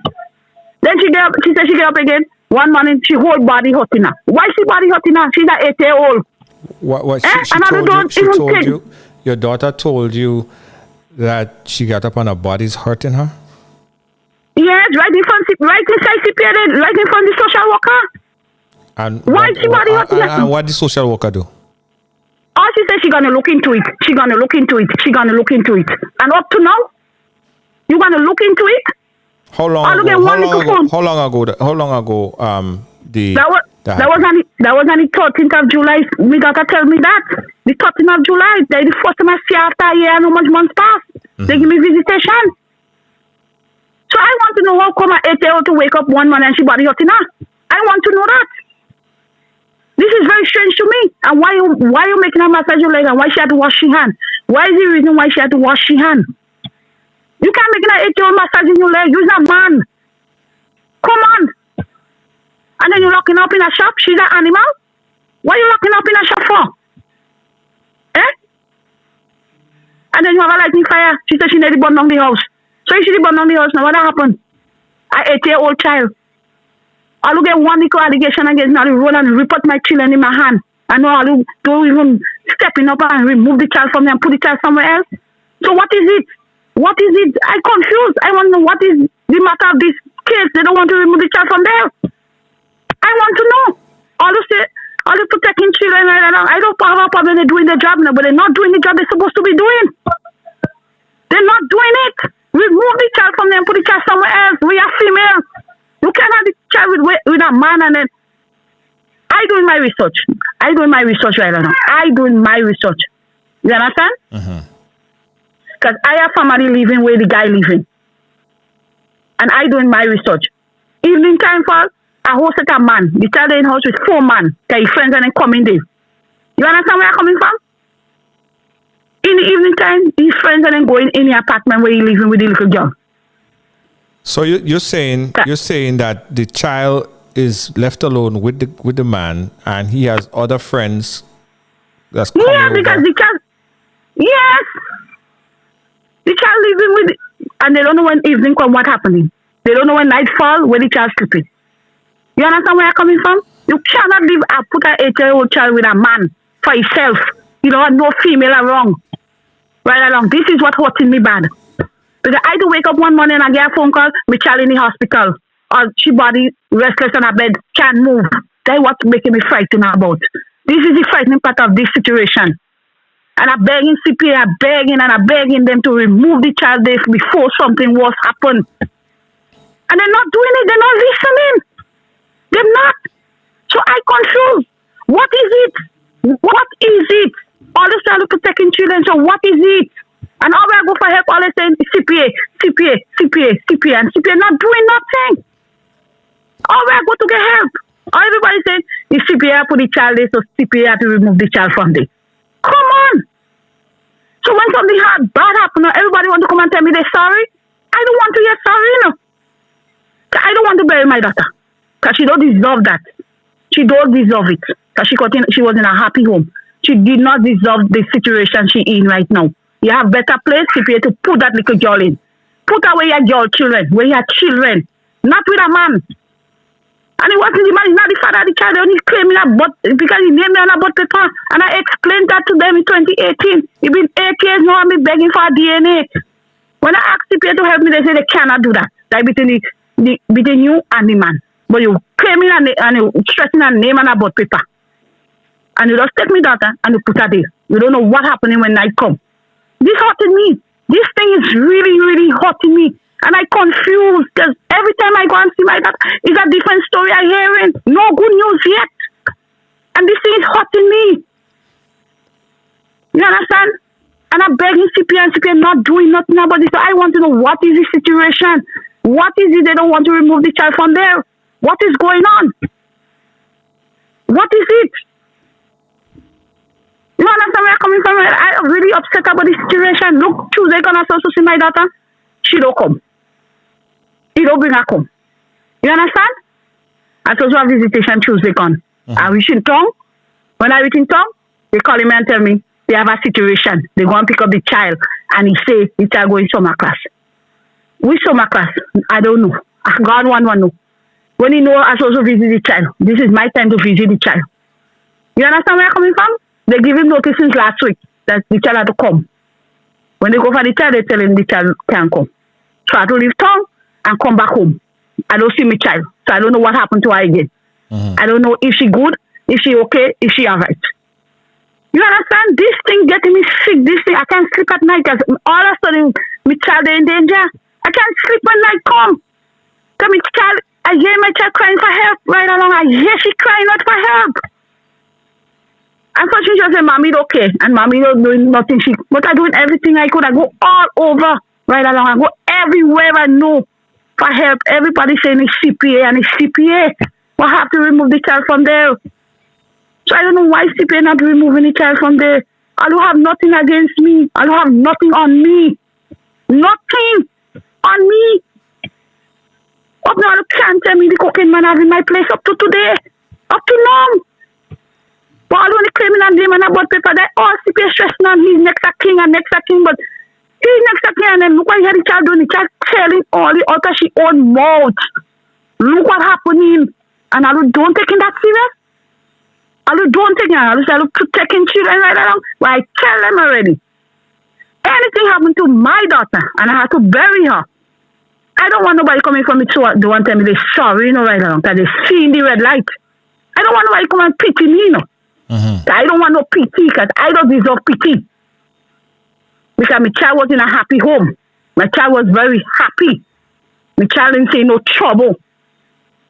Then she said she get up again. One morning, she whole body hurting her. Why she body hurting her? She's an 8-year-old. What she told you? Your daughter told you that she got up and her body's hurting her? Yes, right inside CPA, right in front of the social worker. And what did the social worker do? Oh, she said she's gonna look into it. She's gonna look into it. And up to now, you gonna look into it? How long ago? That was on the 13th of July. My daughter tell me that. The 13th of July, they the first time I see her after a year and how much months passed. They give me visitation. So I want to know how come an 8-year-old to wake up one morning and she body hurting her. I want to know that. This is very strange to me. And why you making her massage your leg and why she had to wash her hand? Why is the reason why she had to wash her hand? You can't make an 8-year-old massaging your leg. You're a man. Come on. And then you're locking up in a shop. She's an animal. Why are you locking up in a shop for? And then you have a lightning fire. She said she nearly burned down the house. So if she did burn down the house, now what happened? An 8-year-old child. I look at one little allegation against me. I roll and rip out my children in my hand. I know I don't even stepping up and remove the child from there and put the child somewhere else. So what is it? What is it? I'm confused. I want to know what is the matter of this case. They don't want to remove the child from there. I want to know. All the protecting children, I don't have a problem. They're doing their job now, but they're not doing the job they're supposed to be doing. They're not doing it. Remove the child from there and put the child somewhere else. We are female. You can't have the child with a man and then. I doing my research right now. I doing my research. You understand? Because I have family living where the guy living. And I doing my research. Evening time fall, I hosted a man. The child in house with 4 men. His friends and then coming there. You understand where I'm coming from? In the evening time, his friends and then going in the apartment where he living with the little girl. So you're saying that the child is left alone with the man and he has other friends that's coming over. Because the child, yes, the child living with, and they don't know when evening come what happening. They don't know when night fall where the child sleeping. You understand where I'm coming from? You cannot leave put an 8-year-old child with a man for himself. You know, no female around. Right along. This is what hurting me bad. Because I do wake up one morning and I get a phone call, my child in the hospital. Or she body restless on her bed, can't move. That's what's making me frightened about. This is the frightening part of this situation. And I'm begging CPA, I'm begging them to remove the child there before something worse happen. And they're not doing it, they're not listening. They're not. So I confused. What is it? What is it? All this time protecting children, so what is it? And all I go for help, all they saying CPA, and CPA not doing nothing. All I go to get help. Everybody saying the CPA put the child there, so CPA have to remove the child from there. Come on. So when something bad happen, everybody want to come and tell me they're sorry. I don't want to hear sorry, you know. I don't want to bury my daughter. Because she don't deserve that. She don't deserve it. Because she was in a happy home. She did not deserve the situation she in right now. You have better place, CPA, to put that little girl in. Put away your girl children, where your children, not with a man. And it wasn't the man, he's not the father of the child, only claiming a butt, because he named me on a butt paper. And I explained that to them in 2018. It's been 8 years now, I'm begging for a DNA. When I asked CPA to help me, they say they cannot do that. Like between you and the man. But you claiming and you stressing a name on a butt paper. And you just take me daughter and you put her there. You don't know what happening when night come. This hurting me. This thing is really, really hurting me. And I confused because every time I go and see my daughter, it's a different story I'm hearing. No good news yet. And this thing is hurting me. You understand? And I'm begging CPA and CPA not doing nothing about this. So I want to know what is the situation? What is it they don't want to remove the child from there? What is going on? What is it? You understand where I'm coming from? I'm really upset about the situation. Look, Tuesday gonna also see my daughter. She don't come. He don't bring her come. You understand? I supposed to have visitation Tuesday gone. I reach in town. When I reach in town, they call him and tell me they have a situation. They go and pick up the child and he say the child go in summer class. Which summer class? I don't know. God one know. When he know I supposed to visit the child. This is my time to visit the child. You understand where I'm coming from? They give him notice since last week that the child had to come. When they go for the child, they tell him the child can't come. So I have to leave town and come back home. I don't see my child. So I don't know what happened to her again. I don't know if she good, if she okay, if she alright. You understand? This thing getting me sick. This thing, I can't sleep at night because all of a sudden my child is in danger. I can't sleep when night come. Because my child, I hear my child crying for help right along. I hear she crying out for help. And so she just said, Mommy, it's okay. And Mommy not doing nothing. But I'm doing everything I could. I go all over right along. I go everywhere I know for help. Everybody saying it's CPA and it's CPA. We'll have to remove the child from there. So I don't know why CPA not removing the child from there. I don't have nothing against me. I don't have nothing on me. Nothing on me. Up now, you can't tell me the cocaine man has in my place up to today. Up to now. But all the criminal name and about paper, they all CPA stressing on he's next a king and next a king. But he's next a king and then look what the child doing. The child telling all the out of she own mouth. Look what happening. And I don't take it that serious. I don't take it. I look protecting children right along. But I tell them already. Anything happened to my daughter and I have to bury her. I don't want nobody coming from me to the one time they're sorry, you know, right along. Because they see in the red light. I don't want nobody come and pity me, you know. I don't want no pity because I don't deserve pity. Because my child was in a happy home. My child was very happy. My child didn't say no trouble.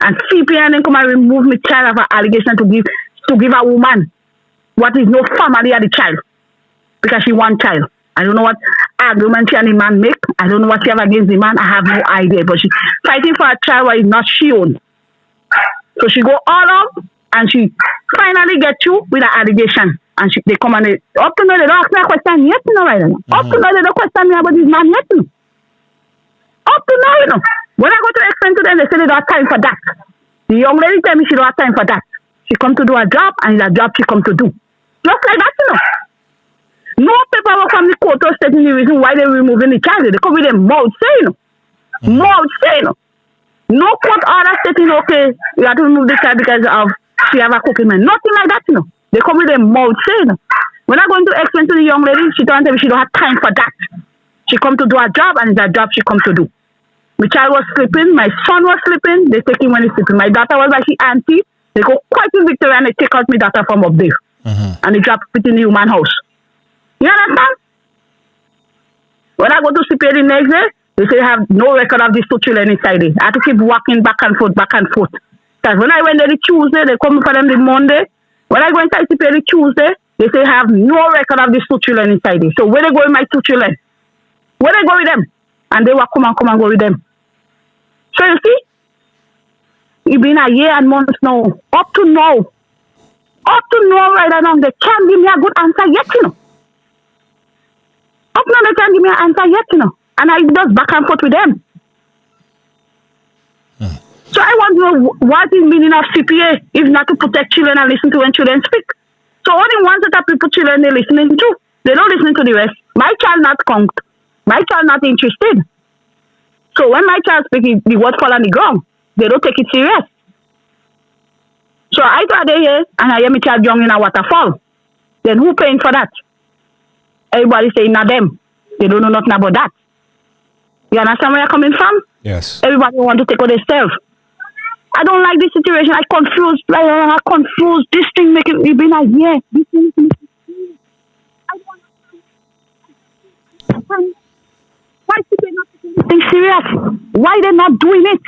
And CPN then come and remove my child of an allegation to give a woman what is no family of the child. Because she one child. I don't know what argument she and the man make. I don't know what she have against the man. I have no idea. But she fighting for a child where it's not she own. So she go all out and she finally get you with an allegation. And they come and up to now they don't ask me a question yet, you know, right now. Up to now they don't question me about this man yet, you know. Up to now, you know. When I go to explain to them, they say they don't have time for that. The young lady tell me she don't have time for that. She come to do a job and it's a job she come to do. Just like that, you know. No paperwork from the court or stating the reason why they're removing the child. They come with their mouth saying, mouth saying. No court order stating, okay, you have to remove the child because of she have a cooking man. Nothing like that, you know. They come with their mouth saying. When I go to explain to the young lady, she don't tell me she don't have time for that. She come to do a job and it's a job she come to do. My child was sleeping, my son was sleeping, they take him when he's sleeping. My daughter was like she auntie, they go quite to Victoria and they take out my daughter from up there. And they drop it in the human house. You understand? When I go to CPA the next day, they say they have no record of these two children inside it. I have to keep walking back and forth. Because when I went there the Tuesday, they come for them the Monday. When I go inside CPA the Tuesday, they say I have no record of these two children inside it. So where they go with my two children? Where they go with them? And they will come and go with them. So you see, it's been a year and months now. Up to now right now, they can't give me a good answer yet, you know. Up now, they can't give me an answer yet, you know. And I just back and forth with them. So I want to know what is the meaning of CPA if not to protect children and listen to when children speak. So only one set of people children they're listening to. They don't listen to the rest. My child not count. My child not interested. So when my child speaks, the word fall on the ground. They don't take it serious. So I go there here and I hear my child young in a waterfall. Then who paying for that? Everybody saying not them. They don't know nothing about that. You understand where you're coming from? Yes. Everybody want to take on themselves. I don't like this situation. I confused. I confused. This thing making me be like, yeah. This thing making me I don't understand. Why people not taking this thing serious? Why they not doing it?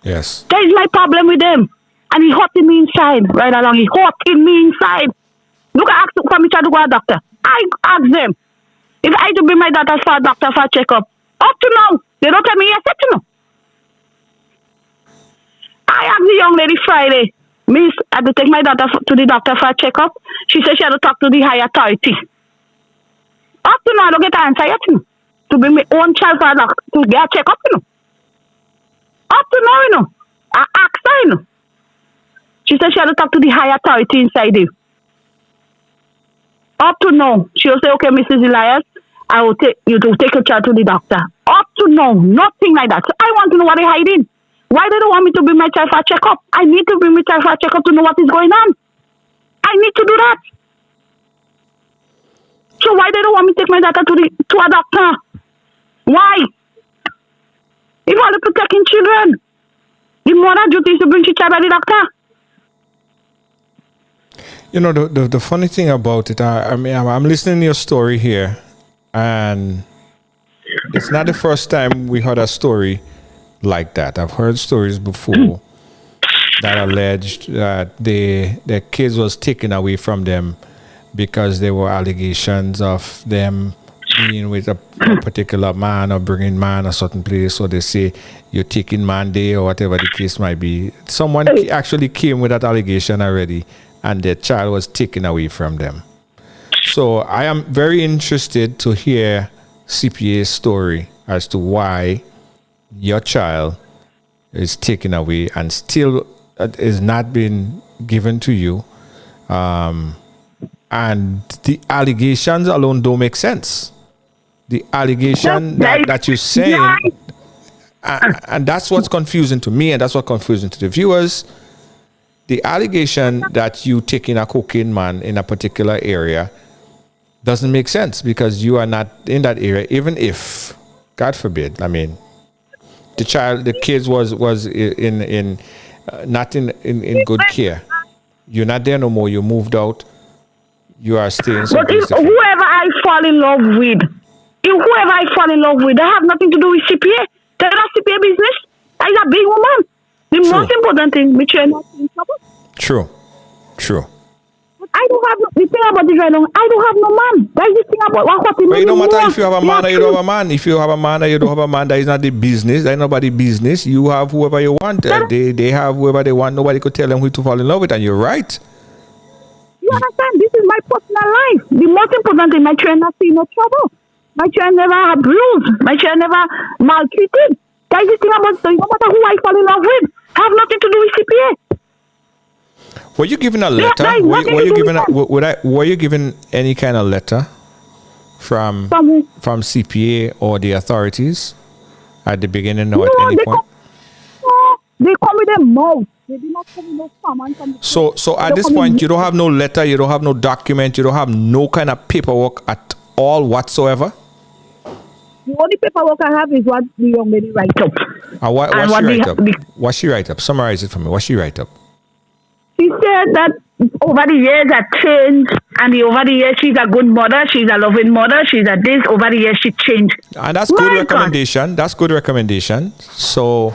Yes. That is my problem with them. And he hurting me inside right along. He hurting me inside. Look, I asked for me to go to a doctor. I ask them. If I to bring my daughter for a doctor for a checkup, up to now, they don't tell me yes, to no. I asked the young lady Friday, Miss, I had to take my daughter to the doctor for a checkup. She said she had to talk to the high authority. Up to now, I don't get an answer yet, no. To bring my own child for a doctor to get a checkup, no. Up to now, you know. I asked her, you know. She said she had to talk to the high authority inside there. Up to now, she will say, okay, Mrs. Elias, I will take you to take your child to the doctor. Up to now, nothing like that. So I want to know what they're hiding. Why they don't want me to bring my child for a checkup? I need to bring my child for a checkup to know what is going on. I need to do that. So why they don't want me to take my daughter to a doctor? Why? If all the protecting children, the mother duty is to bring the child to the doctor. You know, the funny thing about it, I mean, I'm listening to your story here, and it's not the first time we heard a story like that. I've heard stories before that alleged that their kids was taken away from them because there were allegations of them being with a particular man or bringing man a certain place. So they say you're taking man there or whatever the case might be. Someone actually came with that allegation already, and their child was taken away from them. So I am very interested to hear CPA's story as to why your child is taken away and still is not being given to you. And the allegations alone don't make sense. The allegation that you're saying, and that's what's confusing to me, and that's what's confusing to the viewers. The allegation that you taking a cocaine man in a particular area doesn't make sense because you are not in that area, even if, God forbid, I mean, the kids was in not in good care. You're not there no more. You moved out. You are staying. But if whoever I fall in love with, that have nothing to do with CPA. That's not CPA business. I'm a big woman. The most important thing, which you're not in trouble. True. But I don't have the thing about this right now. I don't have no man. That's the thing about what it don't matter if you have a man or you don't have a man. If you have a man or you don't have a man, that is not the business. That is nobody's business. You have whoever you want. They have whoever they want. Nobody could tell them who to fall in love with, and you're right. You understand? This is my personal life. The most important thing, my children not see no trouble. My children never abused. My children never maltreated. That is the thing about so no matter who I fall in love with, have nothing to do with CPA. Were you given a letter? Were you given any kind of letter from CPA or the authorities at the beginning or at any point? They come with their mouth. They do not come with no command. So at this point, you don't have no letter, you don't have no document, you don't have no kind of paperwork at all whatsoever? The only paperwork I have is what the young lady write up. What she write up? Summarize it for me. What she write up? She said that over the years that changed, and over the years she's a good mother, she's a loving mother, she's a this. Over the years she changed. And that's good recommendation. That's good recommendation. So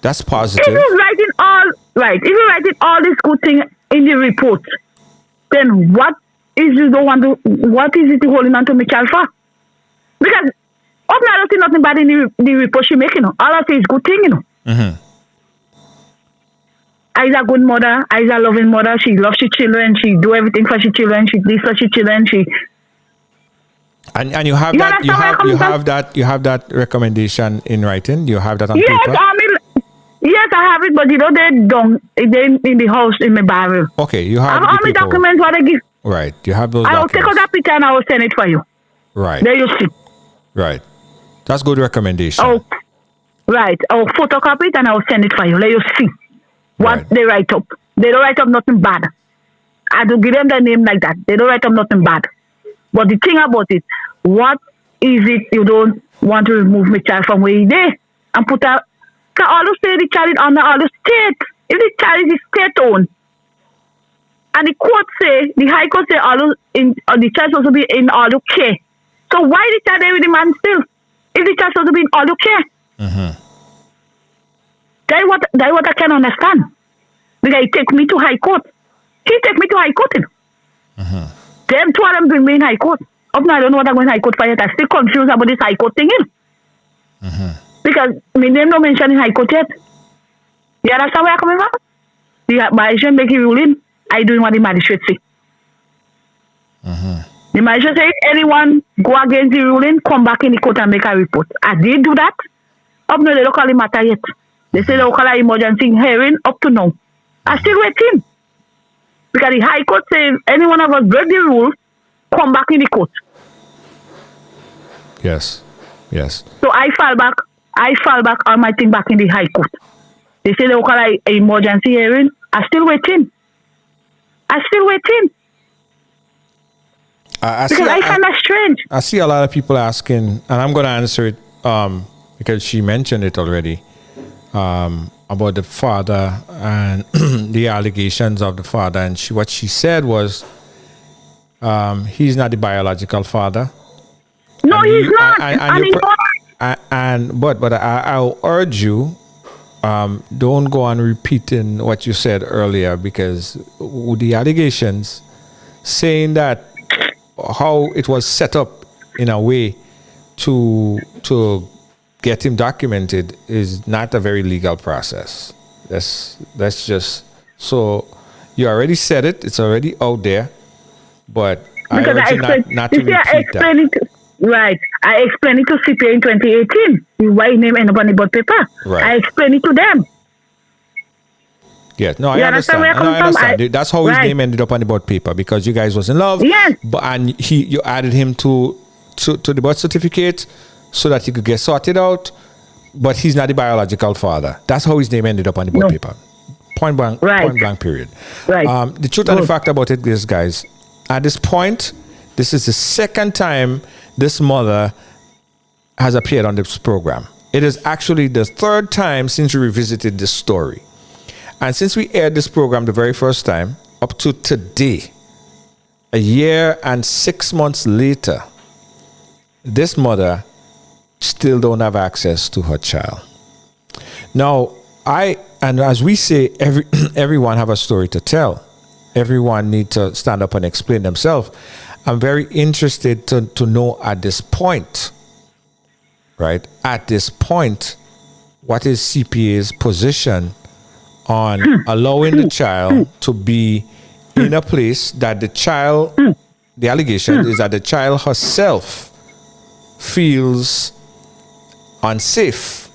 that's positive. If you're writing all this good thing in the report, then what is it holding on to my child for? Because I don't see nothing bad in the report she making. All I see is good thing, Mm-hmm. I's a good mother. I's a loving mother. She loves her children. She do everything for her children. She this for her children. And you have you have that recommendation in writing. You have that on paper. Yes, I have it, but they're in the house in my barrel. Okay, you I have have all my documents what I give. Right, you have those I will take out documents. that picture and I will send it for you. Right, There you see. right. That's good recommendation. Oh, right. I'll photocopy it and I will send it for you. Let you see what Right. they write up. They don't write up nothing bad. I do give them the name like that. They don't write up nothing bad. But the thing about it, what is it you don't want to remove my child from where he is and put a... Because all you say the child is under all the state. If the child is state owned, and the court say, the high court say the child supposed to be in all your care. So why the child there with the man still? If the child supposed to be in all your care? Mm-hmm. That's what I can understand. Because he take me to high court. He take me to high court. Mm-hmm. Them two of them bring me in high court. Up now I don't know what I'm going to high court for yet. I'm still confused about this high court thing. Mm-hmm. Because my name no mention in high court yet. You understand where I'm coming from? The magistrate make a ruling. I doing what the magistrate say. Mm-hmm. The magistrate say if anyone go against the ruling, come back in the court and make a report. I did do that. Up now they don't call it matter yet. They say they'll call it emergency hearing up to now. I still waiting. Because the high court says any one of us break the rule, come back in the court. Yes, yes. So I fall back on my thing back in the high court. They say they'll call it emergency hearing. I still waiting. Because I find that strange. I see a lot of people asking, and I'm going to answer it because she mentioned it already, about the father and the allegations of the father. And what she said was he's not the biological father. No, And he's you- not. But I'll urge you, don't go on repeating what you said earlier, because the allegations saying that how it was set up in a way to get him documented is not a very legal process. That's just so you already said it. It's already out there, but Because I urge you not to you see, I repeat that. explained it. Right. I explained it to CPA in 2018. Why his name ended up on the board paper. Right. I explained it to them. Yes, no, I You understand understand. where I come I from? understand. That's how his Right. name ended up on the board paper, because you guys was in love. Yes. And you added him to the birth certificate so that he could get sorted out. But he's not the biological father. That's how his name ended up on the board No. paper. Point blank. Right. Point blank. Period. Right. The truth and the Good. fact about it is, guys, at this point, this is the second time this mother has appeared on this program. It is actually the third time since we revisited this story. And since we aired this program the very first time, up to today, a year and 6 months later, this mother still don't have access to her child. Now, and as we say, everyone have a story to tell. Everyone need to stand up and explain themselves. I'm very interested to know at this point, right? At this point, what is CPA's position on allowing the child to be in a place that the child, the allegation is that the child herself feels unsafe.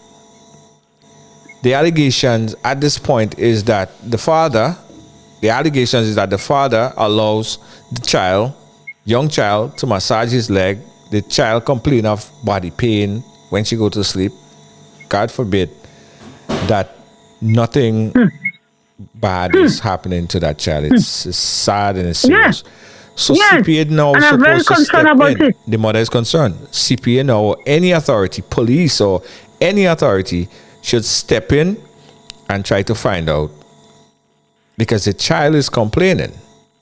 The allegations at this point is that the allegations is that the father allows the young child to massage his leg. The child complain of body pain when she go to sleep. God forbid that nothing bad is happening to that child. It's sad and it's serious. So Yes. CPA now And is I'm very supposed to concerned step about in. it. The mother is concerned. CPA now, or any authority, police or any authority, should step in and try to find out, because the child is complaining.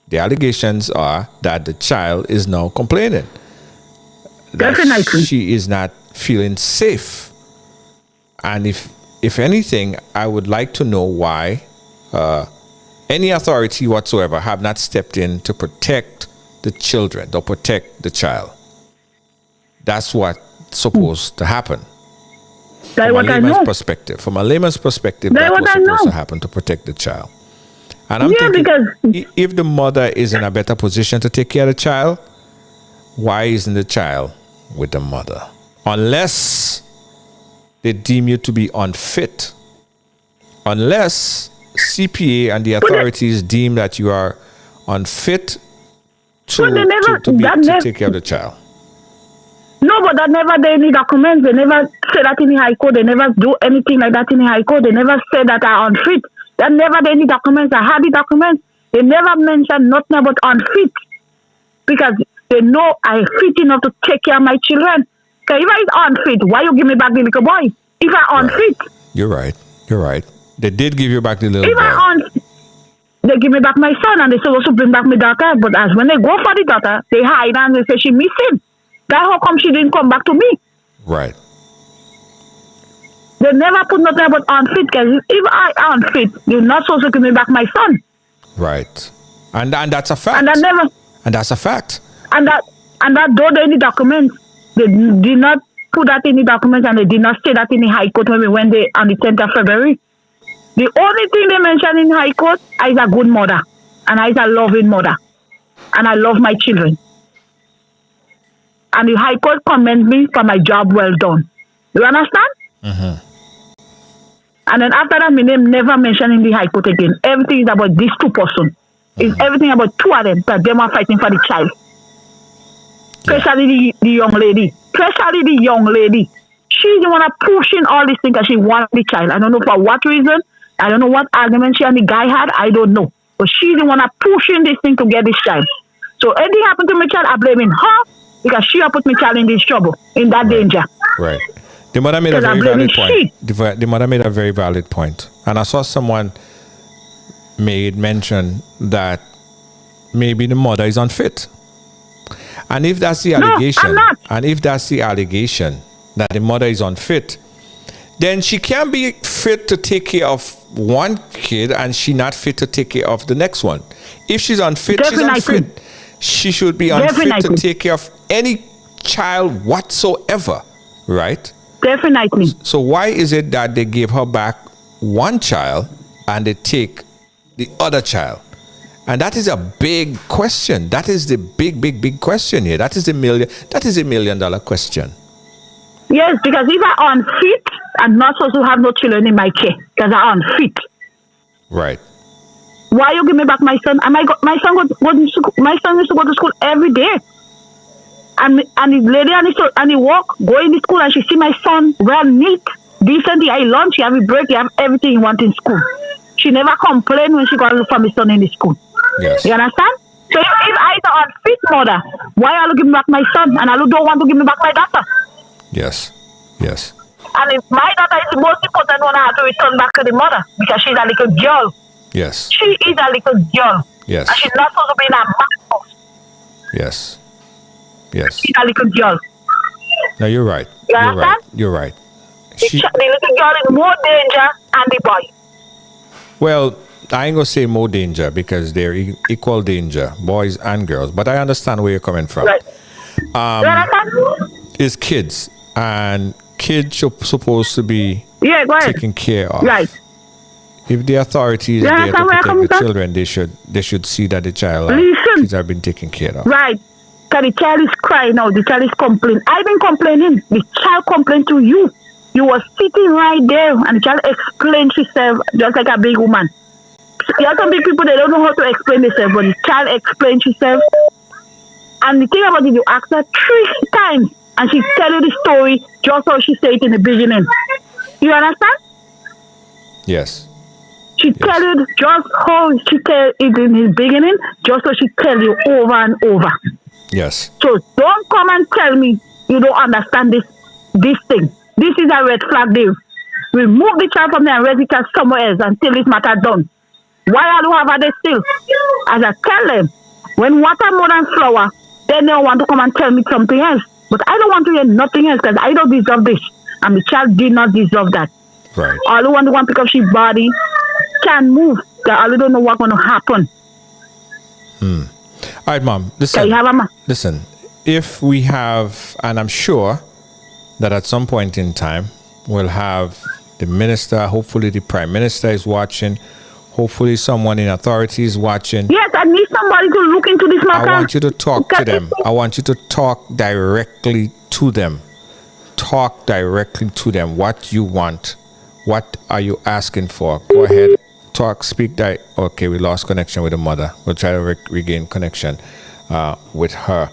The allegations are that the child is now complaining. That Definitely. she is not feeling safe. And if anything, I would like to know why any authority whatsoever have not stepped in to protect the children, to protect the child. That's what's supposed to happen. That's what I know. From a layman's perspective, That's that's what what's I supposed know. to happen to protect the child. And I'm Yeah, thinking, because- if the mother is in a better position to take care of the child, why isn't the child with the mother? Unless they deem you to be unfit unless CPA and the authorities deem that you are unfit to take care of the child. No, but that never did any documents. They never say that in the High Court. They never do anything like that in the High Court. They never say that I'm unfit. That never did any documents. I had the documents. They never mentioned nothing about unfit because they know I'm fit enough to take care of my children. Because if I'm unfit, why you give me back the little boy? If I'm unfit. You're right. You're right. They did give you back the little boy. They give me back my son and they supposed to bring back my daughter. But as when they go for the daughter, they hide and they say she missing. That how come she didn't come back to me? Right. They never put nothing about unfit because if I am unfit, you're not supposed to give me back my son. Right. And that's a fact. And that's a fact. And that though they in the documents, they did not put that in the documents and they did not say that in the High Court when we went there on the 10th of February. The only thing they mentioned in High Court, I is a good mother and I is a loving mother and I love my children. And the High Court commends me for my job well done. You understand? Mm-hmm. And then after that, my name never mentioned in the High Court again. Everything is about these two persons. It's everything about two of them that they are fighting for the child. Especially the young lady. Especially the young lady. She's the one pushing all these things because she wants the child. I don't know for what reason. I don't know what argument she and the guy had. I don't know. But she's the one pushing this thing to get this child. So anything happened to my child, I'm blaming her because she put my child in this trouble, in that danger. Right. The mother made a very valid point. The mother made a very valid point. And I saw someone made mention that maybe the mother is unfit. And if that's the allegation, I'm not. and if that's the allegation that the mother is unfit, then she can't be fit to take care of one kid and she not fit to take care of the next one. If she's unfit, she's unfit. She should be unfit to take care of any child whatsoever, right? Definitely. So why is it that they give her back one child and they take the other child? And that is a big question. That is the big question here. That is the $1 million question. Yes, because if I'm unfit, I'm not supposed to have no children in my care because I'm unfit. Right. Why you give me back my son? And my son used to go to school every day. And the lady and he walk, go in the school and she see my son well neat, decent. He have lunch, he have a break, he have everything he want in school. She never complain when she go look for my son in the school. Yes. You understand? So if I is an unfit mother, why are you giving me back my son and I don't want to give me back my daughter? Yes. Yes. And if my daughter is the most important one, I have to return back to the mother because she's a little girl. Yes. She is a little girl. Yes. And she's not supposed to be in a house. Yes. Yes. She's a little girl. No, you're right. You're right. You're right. The little girl is more danger than the boy. Well, I ain't gonna say more danger because they're equal danger, boys and girls. But I understand where you're coming from. Right. It's kids, and kids are supposed to be taken care of. Right. If the authorities are there to protect the children, they should see that the kids have been taken care of. Right. Because the child is crying now. The child is complaining. I've been complaining. The child complained to you. You were sitting right there, and the child explained herself just like a big woman. There are some big people, they don't know how to explain themselves, but the child explained herself. And the thing about it, you ask her 3 times, and she tell you the story just how she said it in the beginning. You understand? Yes. She tell you just how she tell it in the beginning, just so she tell you over and over. Yes. So don't come and tell me you don't understand this thing. This is a red flag, Dave. Remove the child from there and raise it somewhere else until this matter done. Why are you have this still? As I tell them, when water more than flour, then they want to come and tell me something else. But I don't want to hear nothing else because I don't deserve this. And the child did not deserve that. Right. All who want to pick up his body can move. I don't know what's going to happen. All right, Mom. Listen, if we have, and I'm sure that at some point in time, we'll have the minister, hopefully the prime minister is watching, hopefully someone in authority is watching. Yes, I need somebody to look into this matter. I want you to talk to them. I want you to talk directly to them. Talk directly to them what you want What are you asking for? Go ahead, talk, speak that. Okay, we lost connection with the mother. We'll try to regain connection with her.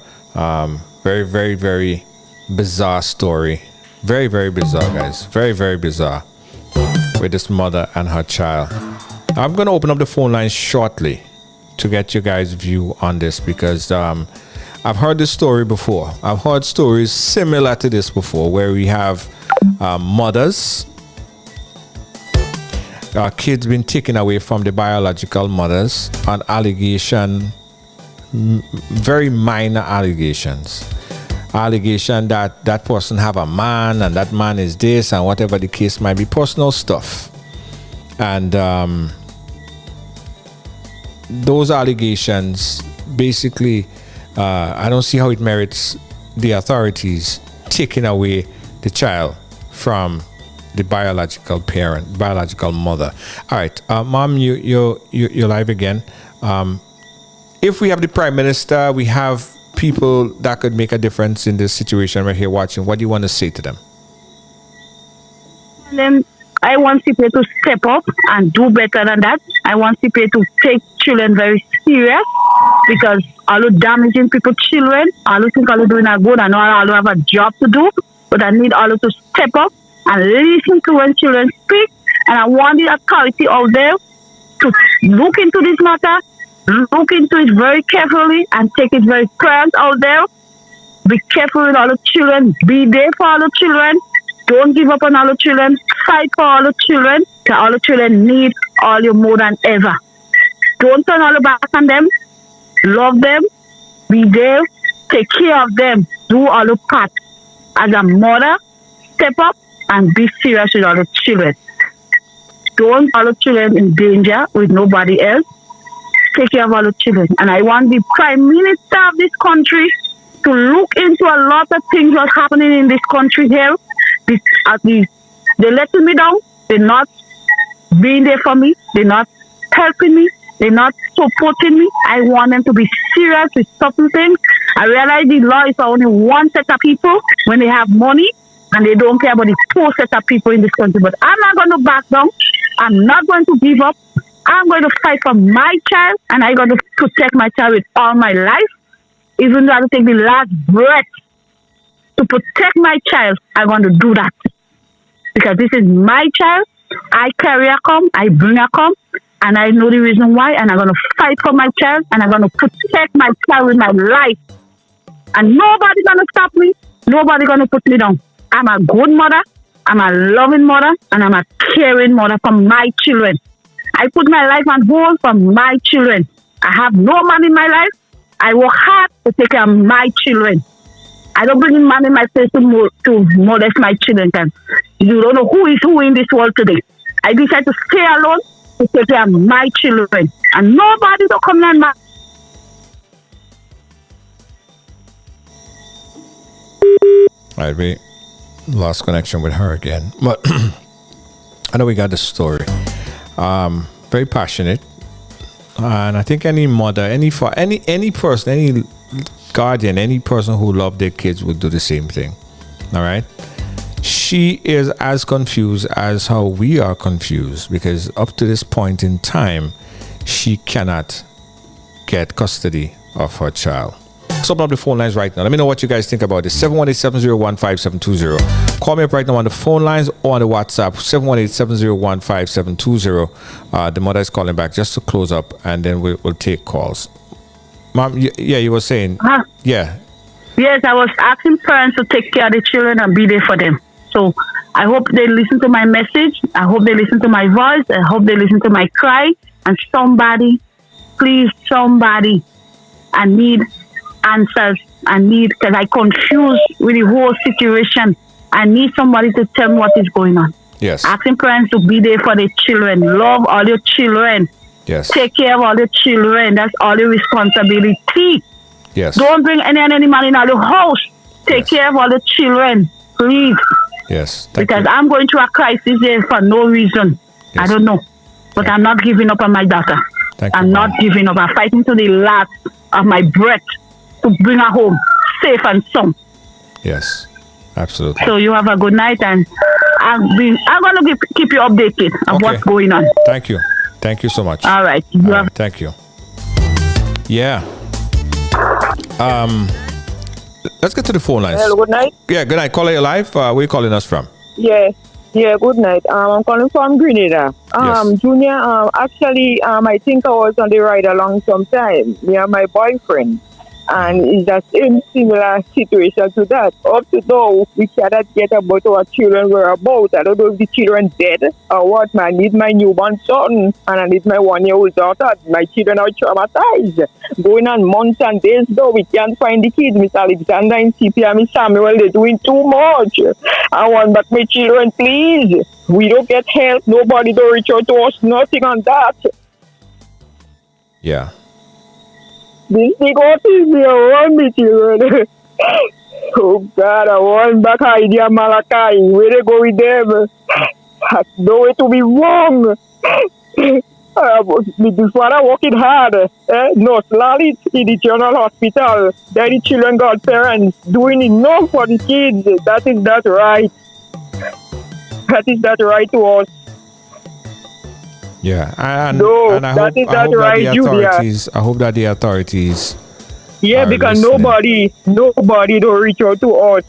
Very, very, very bizarre story. Very, very bizarre, guys. Very, very bizarre with this mother and her child. I'm going to open up the phone lines shortly to get your guys' view on this, because I've heard this story before. I've heard stories similar to this before, where we have mothers, kids being taken away from the biological mothers on allegation, very minor allegations that that person have a man and that man is this and whatever the case might be, personal stuff. And those allegations, basically, I don't see how it merits the authorities taking away the child from the biological parent, biological mother. All right, Mom, you're live again. If we have the Prime Minister, we have people that could make a difference in this situation right here watching. What do you want to say to them? I want people to step up and do better than that. I want people to take children very serious, because all the damaging people's children, all who think all they're doing are good and all have a job to do, but I need all to step up and listen to when children speak. And I want the authority out there to look into this matter, look into it very carefully and take it very parents out there. Be careful with all the children. Be there for all the children. Don't give up on all the children. Fight for all the children. Because all the children need all you more than ever. Don't turn all the back on them. Love them. Be there. Take care of them. Do all the part. As a mother, step up and be serious with all the children. Don't put all the children in danger with nobody else. Take care of all the children. And I want the Prime Minister of this country to look into a lot of things that's happening in this country here. They're letting me down. They're not being there for me. They're not helping me. They're not supporting me. I want them to be serious with certain things. I realize the law is for only one set of people when they have money, and they don't care about the poor set of people in this country. But I'm not going to back down. I'm not going to give up. I'm going to fight for my child, and I'm going to protect my child with all my life. Even though I have to take the last breath to protect my child, I'm going to do that. Because this is my child. I carry her come, I bring her come, and I know the reason why, and I'm going to fight for my child, and I'm going to protect my child with my life. And nobody's going to stop me. Nobody's going to put me down. I'm a good mother, I'm a loving mother, and I'm a caring mother for my children. I put my life on hold for my children. I have no man in my life. I work hard to take care of my children. I don't bring man in my face to molest my children. You don't know who is who in this world today. I decide to stay alone to take care of my children. And nobody will come on my... All right, we lost connection with her again. But I know we got the story. Very passionate. And I think any mother, any person, any guardian, any person who loves their kids would do the same thing. All right. She is as confused as how we are confused, because up to this point in time, she cannot get custody of her child. So open up the phone lines right now. Let me know what you guys think about this. 718-701-5720. Call me up right now on the phone lines or on the WhatsApp. 718-701-5720. The mother is calling back just to close up, and then we'll take calls. Mom, yeah, you were saying. Yeah. Yes, I was asking parents to take care of the children and be there for them. So I hope they listen to my message. I hope they listen to my voice. I hope they listen to my cry. And somebody, please, somebody, I need answers. Because I confused with the whole situation. I need somebody to tell me what is going on. Yes. Asking parents to be there for their children. Love all your children. Yes. Take care of all the children. That's all your responsibility. Yes. Don't bring any man in our house. Take care of all the children, please. Yes. Because I'm going through a crisis here for no reason. Yes. I don't know. But I'm not giving up on my daughter. I'm not giving up. I'm fighting to the last of my breath to bring her home safe and sound. Yes. Absolutely. So you have a good night, and I'm going to keep you updated of Okay. what's going on. Thank you. Thank you so much. All right. All right, thank you. Yeah. Let's get to the phone lines. Hello, good night. Yeah, good night. Caller, you live. Where are you calling us from? Yeah, good night. I'm calling from Grenada. Yes. Junior, actually, I think I was on the ride along sometime. Me and my boyfriend. And it's the same similar situation to that. Up to now, we cannot get about our children whereabouts. I don't know if the children dead or what. I need my newborn son and I need my 1-year-old daughter. My children are traumatized. Going on months and days though, we can't find the kids. Miss Alexander and CP and Miss Samuel, they're doing too much. I want back my children, please. We don't get help. Nobody don't reach out to us. Nothing on that. Yeah. This big autism, I want me children. Oh God, I want back Heidi and Malachi. Where they go with them? That's no way to be wrong. The father working hard. Nurse Lalit in the general hospital. Then the children got parents doing enough for the kids. That is not right. That is not right to us. Yeah, and I that hope, is I not hope that right, the Julia. authorities. I hope that the authorities. Yeah, are because listening. nobody don't reach out to us.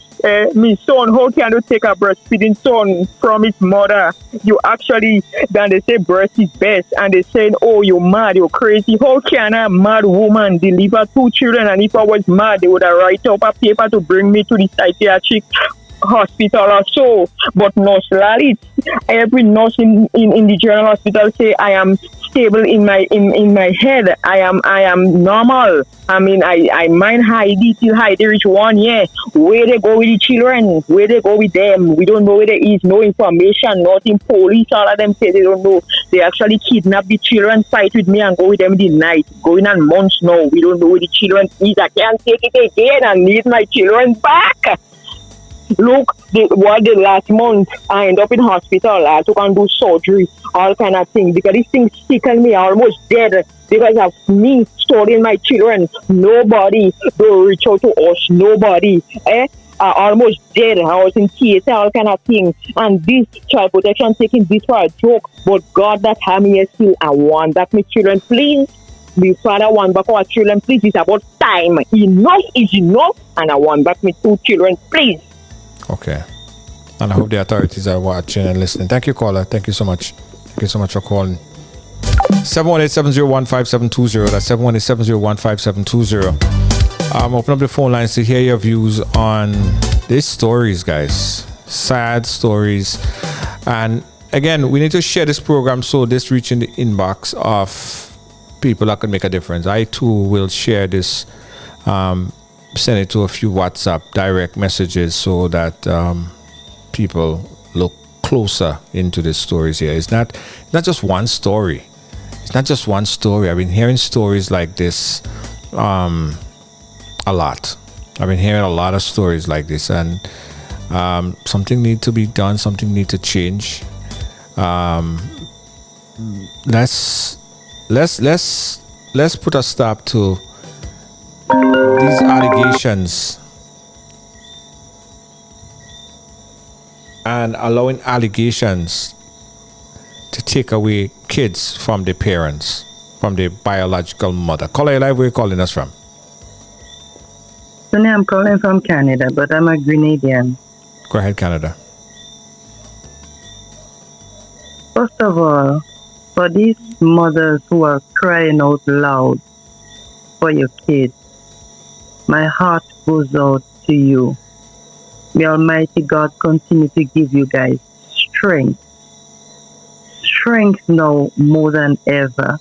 My son, how can you take a breastfeeding son from his mother? You actually, then they say breast is best, and they say, oh, you're mad, you're crazy. How can a mad woman deliver 2 children? And if I was mad, they would have write up a paper to bring me to the psychiatric hospital or so. But nurse Lalit, every nurse in the general hospital say I am stable in my head. I am normal. I mean I mind Heidi till Heidi reach 1 year. Where they go with the children? Where they go with them? We don't know where there is no information, nothing. Police, all of them say they don't know. They actually kidnap the children, fight with me and go with them in the night. Going on months now. We don't know where the children is. I can't take it again. I need my children back. Look, the last month I end up in hospital. I had to go and do surgery, all kind of things, because this thing sickened me. I almost dead because of me storing my children. Nobody will reach out to us. Nobody. I almost dead. I was in theater, all kind of things. And this child protection taking this for a joke. But God, that have me here still. I want back my children, please. The father want back our children, please. It's about time. Enough is enough. And I want back my 2 children, please. Okay. And I hope the authorities are watching and listening. Thank you, caller. Thank you so much. Thank you so much for calling. 718-701-5720. That's 718-701-5720. Open up the phone lines to hear your views on these stories, guys. Sad stories. And again, we need to share this program so this reaching the inbox of people that can make a difference. I too will share this. Send it to a few WhatsApp direct messages so that people look closer into the stories here. It's not just one story. It's not just one story. I've been hearing stories like this a lot. I've been hearing a lot of stories like this, and something need to be done. Something need to change. Let's put a stop to these allegations and allowing allegations to take away kids from their parents, from their biological mother. Caller live, where are you calling us from? I'm calling from Canada, but I'm a Grenadian. Go ahead, Canada. First of all, for these mothers who are crying out loud for your kids, my heart goes out to you. May Almighty God continue to give you guys strength. Strength now more than ever.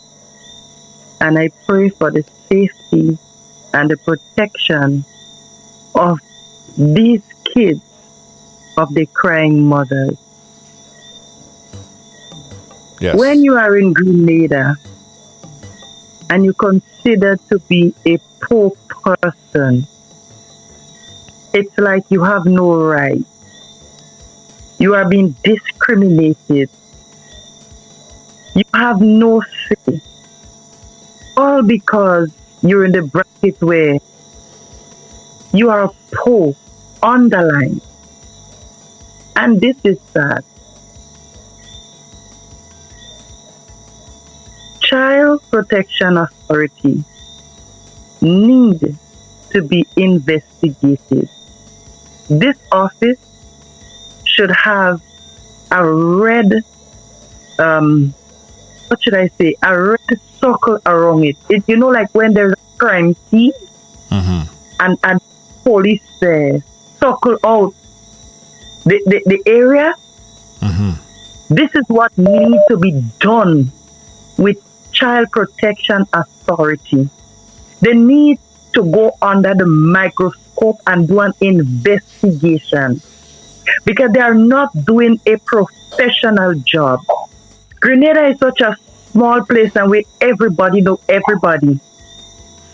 And I pray for the safety and the protection of these kids, of the crying mothers. Yes. When you are in Grenada and you consider to be a poor person, it's like you have no right. You are being discriminated. You have no say. All because you're in the bracket where you are poor, underlined. And this is sad. Child Protection Authority need to be investigated. This office should have a red, what should I say, a red circle around it. You know, like when there's a crime scene and police circle out the area. This is what needs to be done with Child Protection Authority. They need to go under the microscope and do an investigation because they are not doing a professional job. Grenada is such a small place and where everybody know everybody.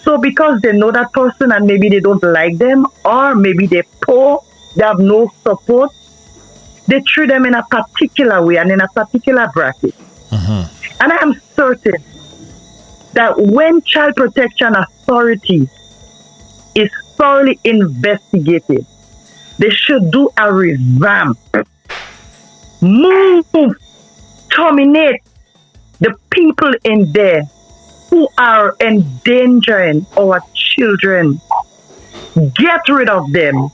So because they know that person and maybe they don't like them or maybe they're poor, they have no support, they treat them in a particular way and in a particular bracket. And I am certain that when Child Protection Authority is thoroughly investigated, they should do a revamp. Move, terminate the people in there who are endangering our children. Get rid of them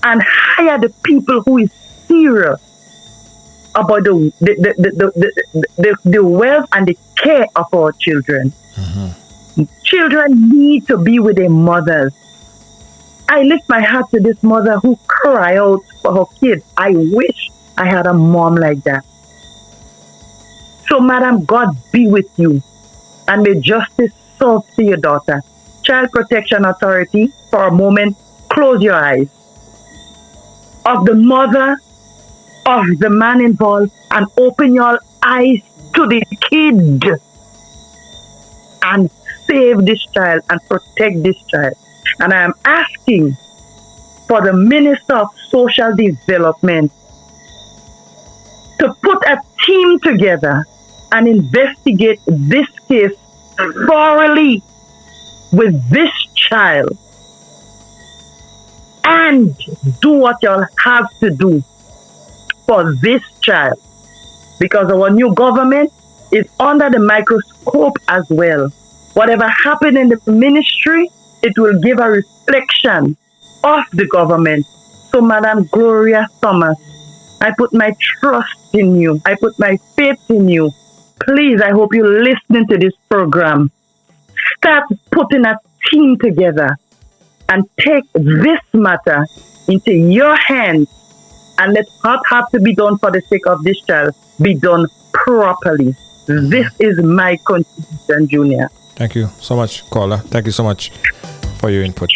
and hire the people who is serious about the wealth and the care of our children. Children need to be with their mothers. I lift my heart to this mother who cry out for her kids. I wish I had a mom like that. So, Madam, God be with you. And may justice serve to your daughter. Child Protection Authority, for a moment, close your eyes. Of the mother, of the man involved, and open your eyes to the kid. And save this child and protect this child. And I am asking for the Minister of Social Development to put a team together and investigate this case thoroughly with this child and do what you'll have to do for this child, because our new government is under the microscope as well. Whatever happened in the ministry, it will give a reflection of the government. So, Madam Gloria Thomas, I put my trust in you. I put my faith in you. Please, I hope you're listening to this program. Start putting a team together and take this matter into your hands and let what have to be done for the sake of this child be done properly. This is my contribution, Junior. Thank you so much, caller. Thank you so much for your input.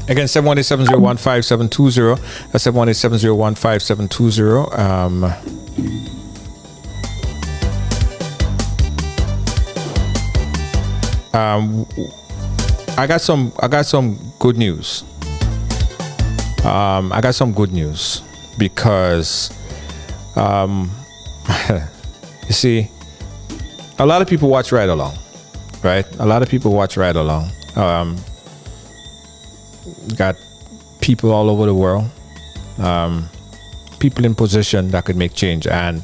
Again, 718-701-5720. That's 718-701-5720. I got some good news. I got some good news because you see, a lot of people watch Ride Along, right? A lot of people watch Ride Along. Got people all over the world, people in position that could make change. And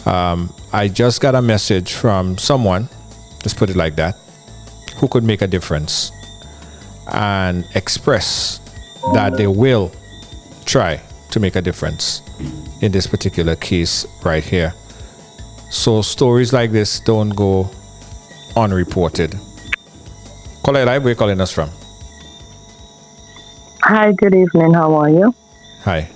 I just got a message from someone, let's put it like that, who could make a difference and express that they will try to make a difference in this particular case right here. So stories like this don't go unreported. Caller live, where are you calling us from? Hi, good evening. How are you? Hi.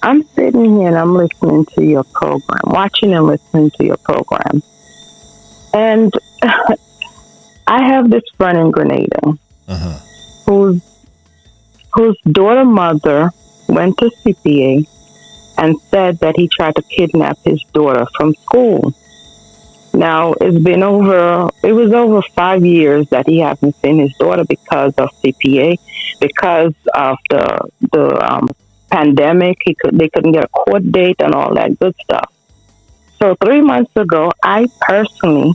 I'm sitting here and I'm listening to your program, watching and listening to your program. And I have this friend in Grenada whose daughter mother went to CPA and said that he tried to kidnap his daughter from school. Now, it was over 5 years that he hasn't seen his daughter because of CPA, because of the pandemic. They couldn't get a court date and all that good stuff. So 3 months ago, I personally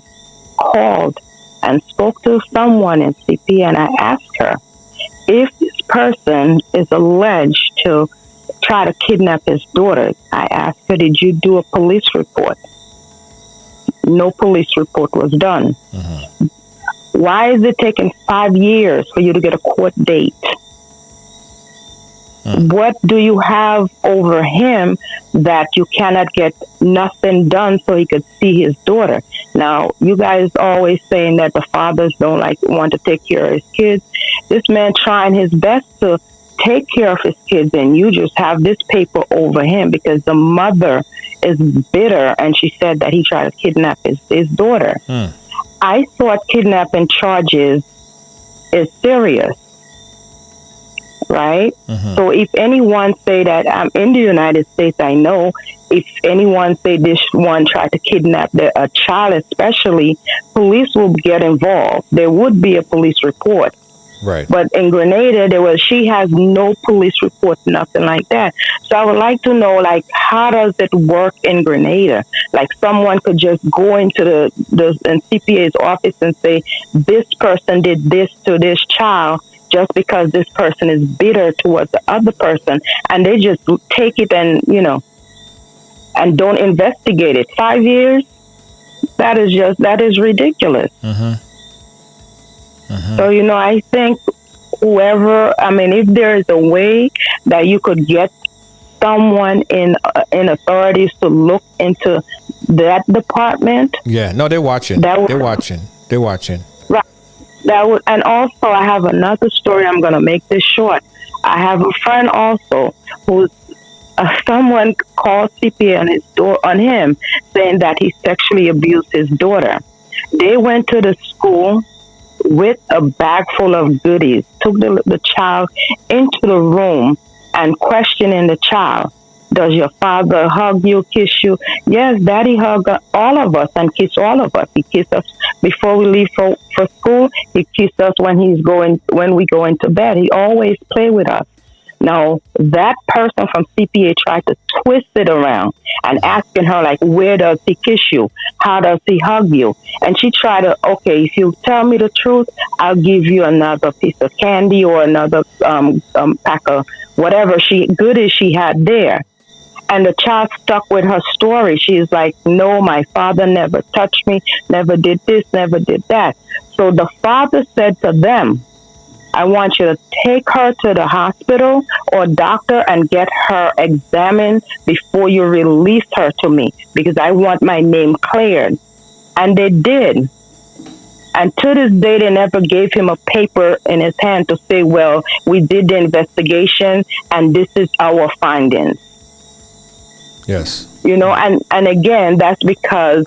called and spoke to someone in CPA, and I asked her if this person is alleged to try to kidnap his daughter. I asked her, did you do a police report? No police report was done. Why is it taking 5 years for you to get a court date? What do you have over him that you cannot get nothing done so he could see his daughter? Now, you guys always saying that the fathers don't want to take care of his kids. This man trying his best to take care of his kids, and you just have this paper over him because the mother is bitter, and she said that he tried to kidnap his daughter. I thought kidnapping charges is serious. Right? So if anyone say that I'm in the United States, I know if anyone say this one tried to kidnap a child, especially, police will get involved. There would be a police report. Right. But in Grenada, she has no police report, nothing like that. So I would like to know, how does it work in Grenada? Someone could just go into the CPA's office and say, this person did this to this child, just because this person is bitter towards the other person, and they just take it and and don't investigate it. 5 years, that is ridiculous. So I think if there is a way that you could get someone in authorities to look into that department. Yeah, no, they're watching. They're watching. That would, and also I have another story. I'm going to make this short. I have a friend also who's someone called CPA on him saying that he sexually abused his daughter. They went to the school with a bag full of goodies, took the child into the room and questioning the child. Does your father hug you, kiss you? Yes, Daddy hugged all of us and kissed all of us. He kissed us before we leave for school. He kissed us when we go into bed. He always played with us. Now, that person from CPA tried to twist it around and asking her, where does he kiss you? How does he hug you? And she tried to, okay, if you tell me the truth, I'll give you another piece of candy or another pack of whatever goodies she had there. And the child stuck with her story. She's like, no, my father never touched me, never did this, never did that. So the father said to them, I want you to take her to the hospital or doctor and get her examined before you release her to me, because I want my name cleared. And they did. And to this day, they never gave him a paper in his hand to say, well, we did the investigation and this is our findings. Yes. And again, that's because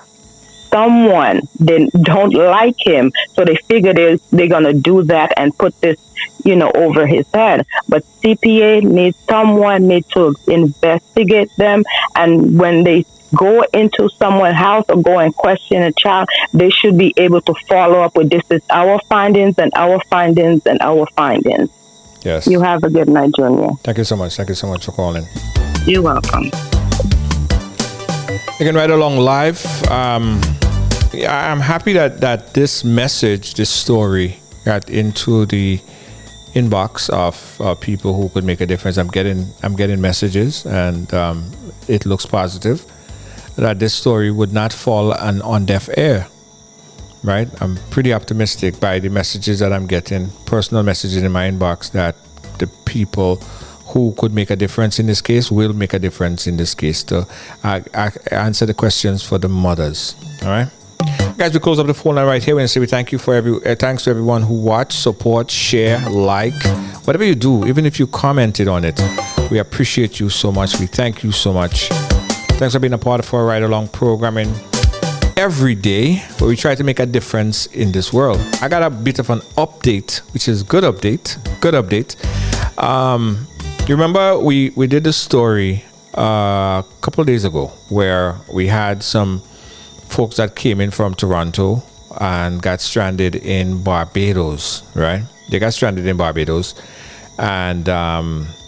someone don't like him, so they figure they're gonna do that and put this, over his head. But CPA someone needs to investigate them, and when they go into someone's house or go and question a child, they should be able to follow up with this is our findings and our findings and our findings. Yes. You have a good night, Junior. Thank you so much. Thank you so much for calling. You're welcome. You can ride along live. I'm happy that this message, this story, got into the inbox of people who could make a difference. I'm getting messages, and it looks positive that this story would not fall on deaf ear. Right? I'm pretty optimistic by the messages that I'm getting, personal messages in my inbox, that the people who could make a difference in this case will make a difference in this case to answer the questions for the mothers. All right, guys, we close up the phone line right here and say we thank you for thanks to everyone who watched, support, share, like, whatever you do, even if you commented on it. We appreciate you so much. We thank you so much. Thanks for being a part of our Ride Along programming every day, where we try to make a difference in this world. I got a bit of an update, which is good update. You remember we did a story a couple of days ago where we had some folks that came in from Toronto and got stranded in Barbados, right? They got stranded in Barbados, and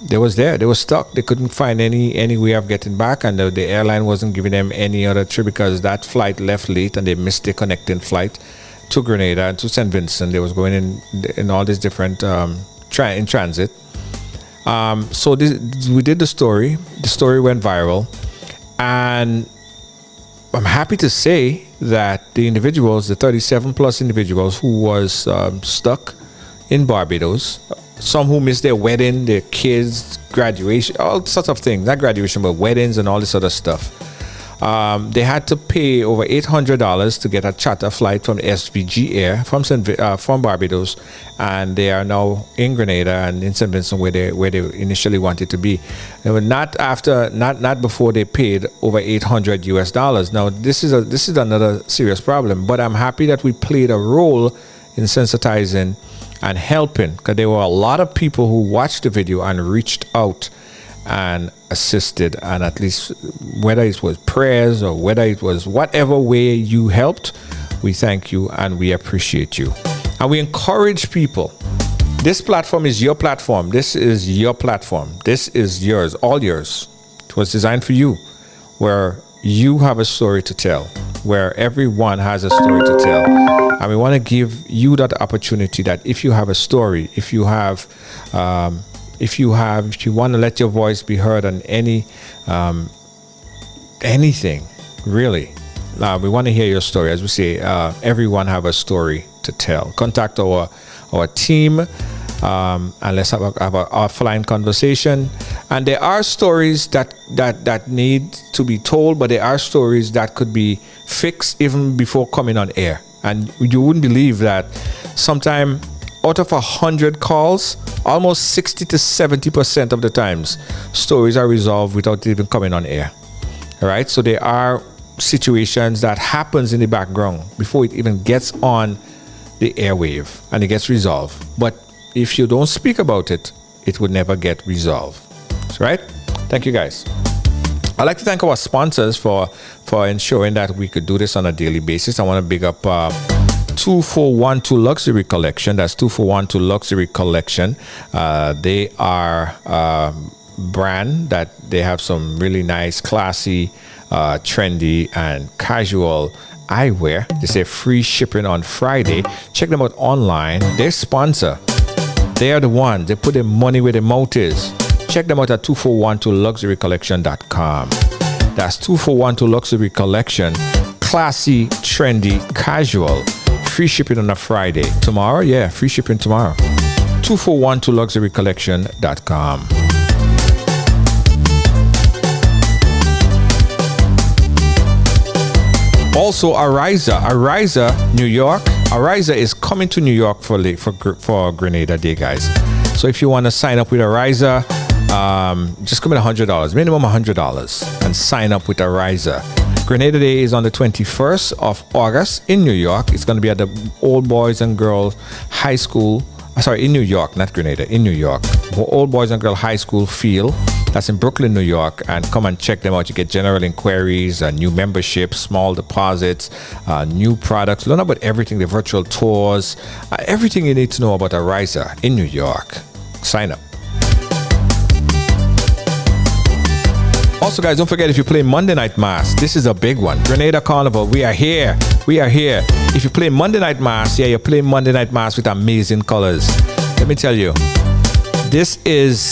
they were stuck. They couldn't find any way of getting back, and the airline wasn't giving them any other trip because that flight left late and they missed the connecting flight to Grenada and to St. Vincent. They was going in all these different in transit. So we did the story. The story went viral, and I'm happy to say that the individuals, the 37 plus individuals who was stuck in Barbados, some who missed their wedding, their kids' graduation, all sorts of things, not graduation, but weddings and all this other stuff. They had to pay over $800 to get a charter flight from SVG Air from Barbados, and they are now in Grenada and in St. Vincent where they initially wanted to be. And not before they paid over $800 US. Now this is another serious problem, but I'm happy that we played a role in sensitizing and helping, because there were a lot of people who watched the video and reached out and assisted, and at least whether it was prayers or whether it was whatever way you helped, we thank you and we appreciate you. And we encourage people. This platform is your platform. This is your platform. This is yours, all yours. It was designed for you, where you have a story to tell, where everyone has a story to tell. And we want to give you that opportunity that if you have a story, if you want to let your voice be heard on anything, really, we want to hear your story. As we say, everyone have a story to tell. Contact our team, and let's have an offline conversation. And there are stories that need to be told, but there are stories that could be fixed even before coming on air. And you wouldn't believe that sometime out of 100 calls, almost 60 to 70% of the times, stories are resolved without even coming on air. All right, so there are situations that happens in the background before it even gets on the airwave and it gets resolved. But if you don't speak about it, it would never get resolved. Right? Thank you, guys. I'd like to thank our sponsors for ensuring that we could do this on a daily basis. I want to big up 2412 Luxury Collection. That's 2412 Luxury Collection. They are a brand that they have some really nice, classy, trendy, and casual eyewear. They say free shipping on Friday. Check them out online. They sponsor. They are the ones. They put their money where their mouth is. Check them out at 2412luxurycollection.com. That's 2412 Luxury Collection. Classy, trendy, casual. Free shipping on a Friday. Tomorrow? Yeah, free shipping tomorrow. 2412luxurycollection.com. Also, Ariza, New York. Ariza is coming to New York for Grenada Day, guys. So if you want to sign up with Ariza, just commit $100, minimum $100, and sign up with Ariza. Grenada Day is on the 21st of August in New York. It's going to be at the Old Boys and Girls High School. Sorry, in New York, not Grenada, in New York. Old Boys and Girls High School Field. That's in Brooklyn, New York. And come and check them out. You get general inquiries, new memberships, small deposits, new products. Learn about everything, the virtual tours, everything you need to know about Ariza in New York. Sign up. Also, guys, don't forget, if you play Monday Night Mass, this is a big one. Grenada Carnival, we are here. We are here. If you play Monday Night Mass, yeah, you play Monday Night Mass with amazing colors. Let me tell you, this is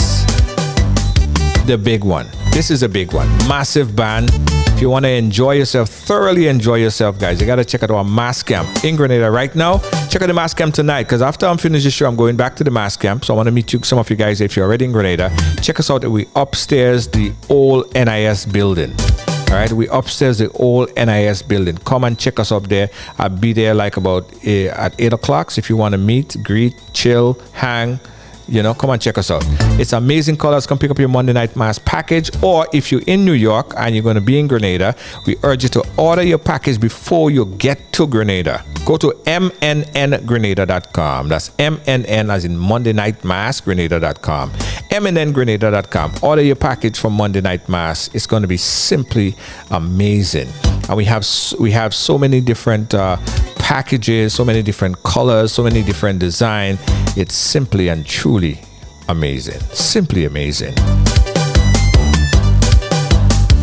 the big one. This is a big one. Massive band. If you want to enjoy yourself, thoroughly enjoy yourself, guys, you got to check out our mass camp in Grenada right now. Check out the mass camp tonight, because after I'm finished this show, I'm going back to the mass camp. So I want to meet some of you guys. If you're already in Grenada, check us out. We upstairs the old NIS building. All right, we upstairs the old NIS building. Come and check us up there. I'll be there like about at 8 o'clock. So if you want to meet, greet, chill, hang, come and check us out. It's amazing colors. Come pick up your Monday Night Mass package. Or if you're in New York and you're going to be in Grenada, we urge you to order your package before you get to Grenada. Go to mnngrenada.com. That's MNN as in Monday Night Mass, Grenada.com. mnngrenada.com. Order your package from Monday Night Mass. It's going to be simply amazing. And we have so many different packages, so many different colors, so many different design. It's simply and truly amazing. Simply amazing.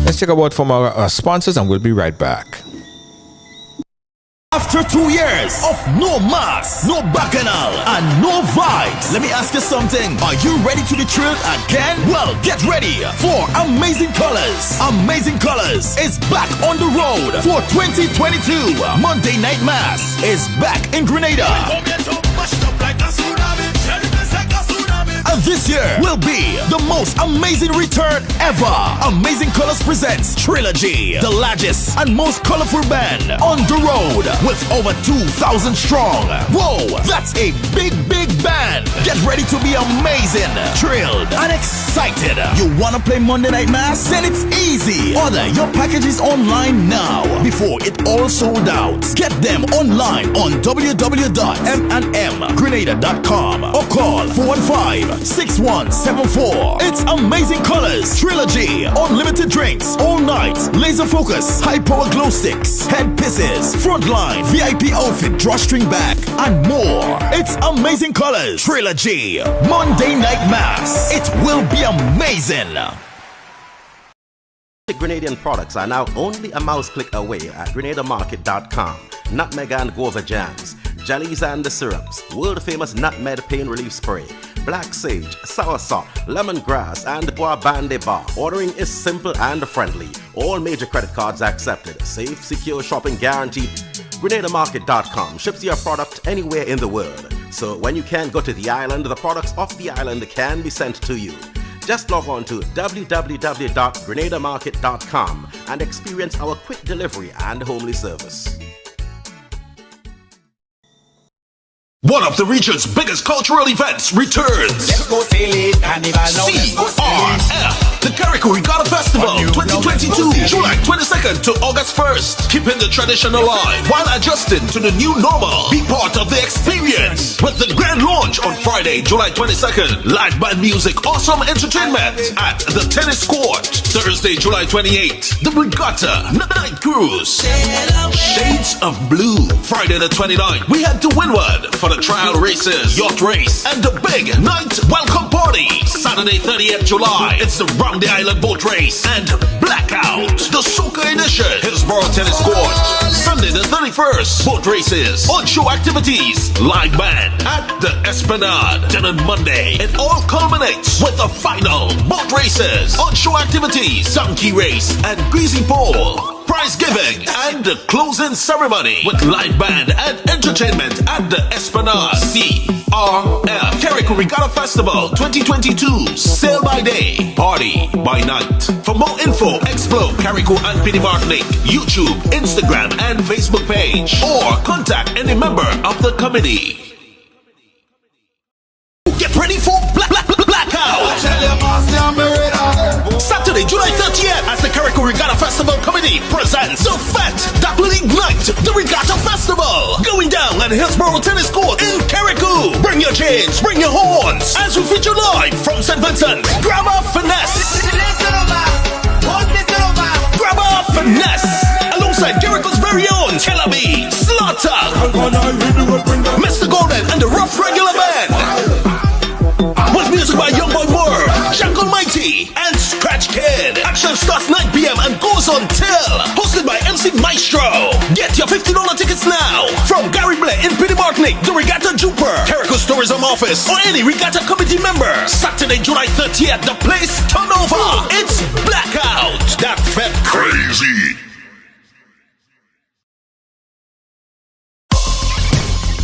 Let's check out from our sponsors and we'll be right back. After 2 years of no mass, no bacchanal, and no vibes, let me ask you something. Are you ready to be thrilled again? Well, get ready for Amazing Colors. Amazing Colors is back on the road for 2022. Monday Night Mass is back in Grenada. And this year will be the most amazing return ever. Amazing Colors presents Trilogy, the largest and most colorful band on the road with over 2,000 strong. Whoa, that's a big, big band. Get ready to be amazing, thrilled, and excited. You wanna play Monday Night Mass? Then it's easy. Order your packages online now before it all sold out. Get them online on www.m&mgrenada.com or call 415-6174. It's Amazing Colors Trilogy. Unlimited drinks, all night, laser focus, high power glow sticks, head pieces, frontline, VIP outfit, drawstring back, and more. It's Amazing Colors Trilogy. Monday Night Mass. It will be amazing. Grenadian products are now only a mouse click away at grenadamarket.com. Nutmeg and guava jams, jellies and the syrups, world famous nutmeg pain relief spray, black sage, soursop, lemongrass, and guavande bar. Ordering is simple and friendly. All major credit cards accepted. Safe, secure shopping guaranteed. grenadamarket.com ships your product anywhere in the world. So when you can't go to the island, the products off the island can be sent to you. Just log on to www.grenadamarket.com and experience our quick delivery and homely service. One of the region's biggest cultural events returns. CRF, the Carrico Regatta Festival 2022, July 22nd to August 1st. Keeping the tradition alive while adjusting to the new normal. Be part of the experience with the grand launch on Friday, July 22nd. Live band music, awesome entertainment at the tennis court. Thursday, July 28th, the Regatta Night Cruise. Shades of Blue. Friday the 29th, we head to Windward for the trial races, yacht race, and the big night welcome party. Saturday 30th July, it's the Round the Island boat race and Blackout, the Soca edition, Hillsborough Tennis Court. Sunday the 31st, boat races, on-show activities, live band at the Esplanade. Then on Monday, it all culminates with the final boat races, on-show activities, donkey race, and greasy pole. Prize giving and the closing ceremony with live band and entertainment at the Esplanade. CRF Carrico Regatta Festival 2022. Sail by day, party by night. For more info, explore Carrico and Penny Martinique YouTube, Instagram, and Facebook page, or contact any member of the committee. Get ready for Blackout! Saturday, July 30th, as the Carrico Regatta Festival Committee presents the Fat that will ignite the Regatta Festival. Going down at Hillsborough Tennis Court in Carrico. Bring your chains, bring your horns, as we feature live from St. Vincent. Grandma Finesse. Grandma Finesse. Alongside Carrico's very own Killer B, Slaughter, Mr. Golden, and the Rough Regular Band. With music by Young Boy Moore, Jack Almighty, and Scratch Kid. Action starts 9 p.m. and goes on till. Hosted by MC Maestro. Get your $50 tickets now from Gary Blair in Penny Martinique, the Regatta Jumper, Carrico's Tourism Office, or any Regatta Committee member. Saturday, July 30th, the place turn over. It's Blackout. That felt crazy.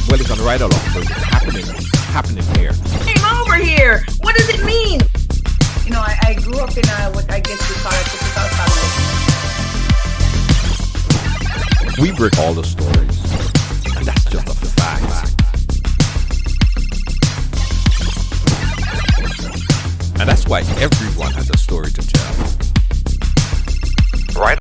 Well, it's on the right along, so it's happening here. Came over here. What does it mean? You know, I grew up in what I guess you call it typical family. We break all the stories, and that's just a fact. And that's why everyone has a story to tell.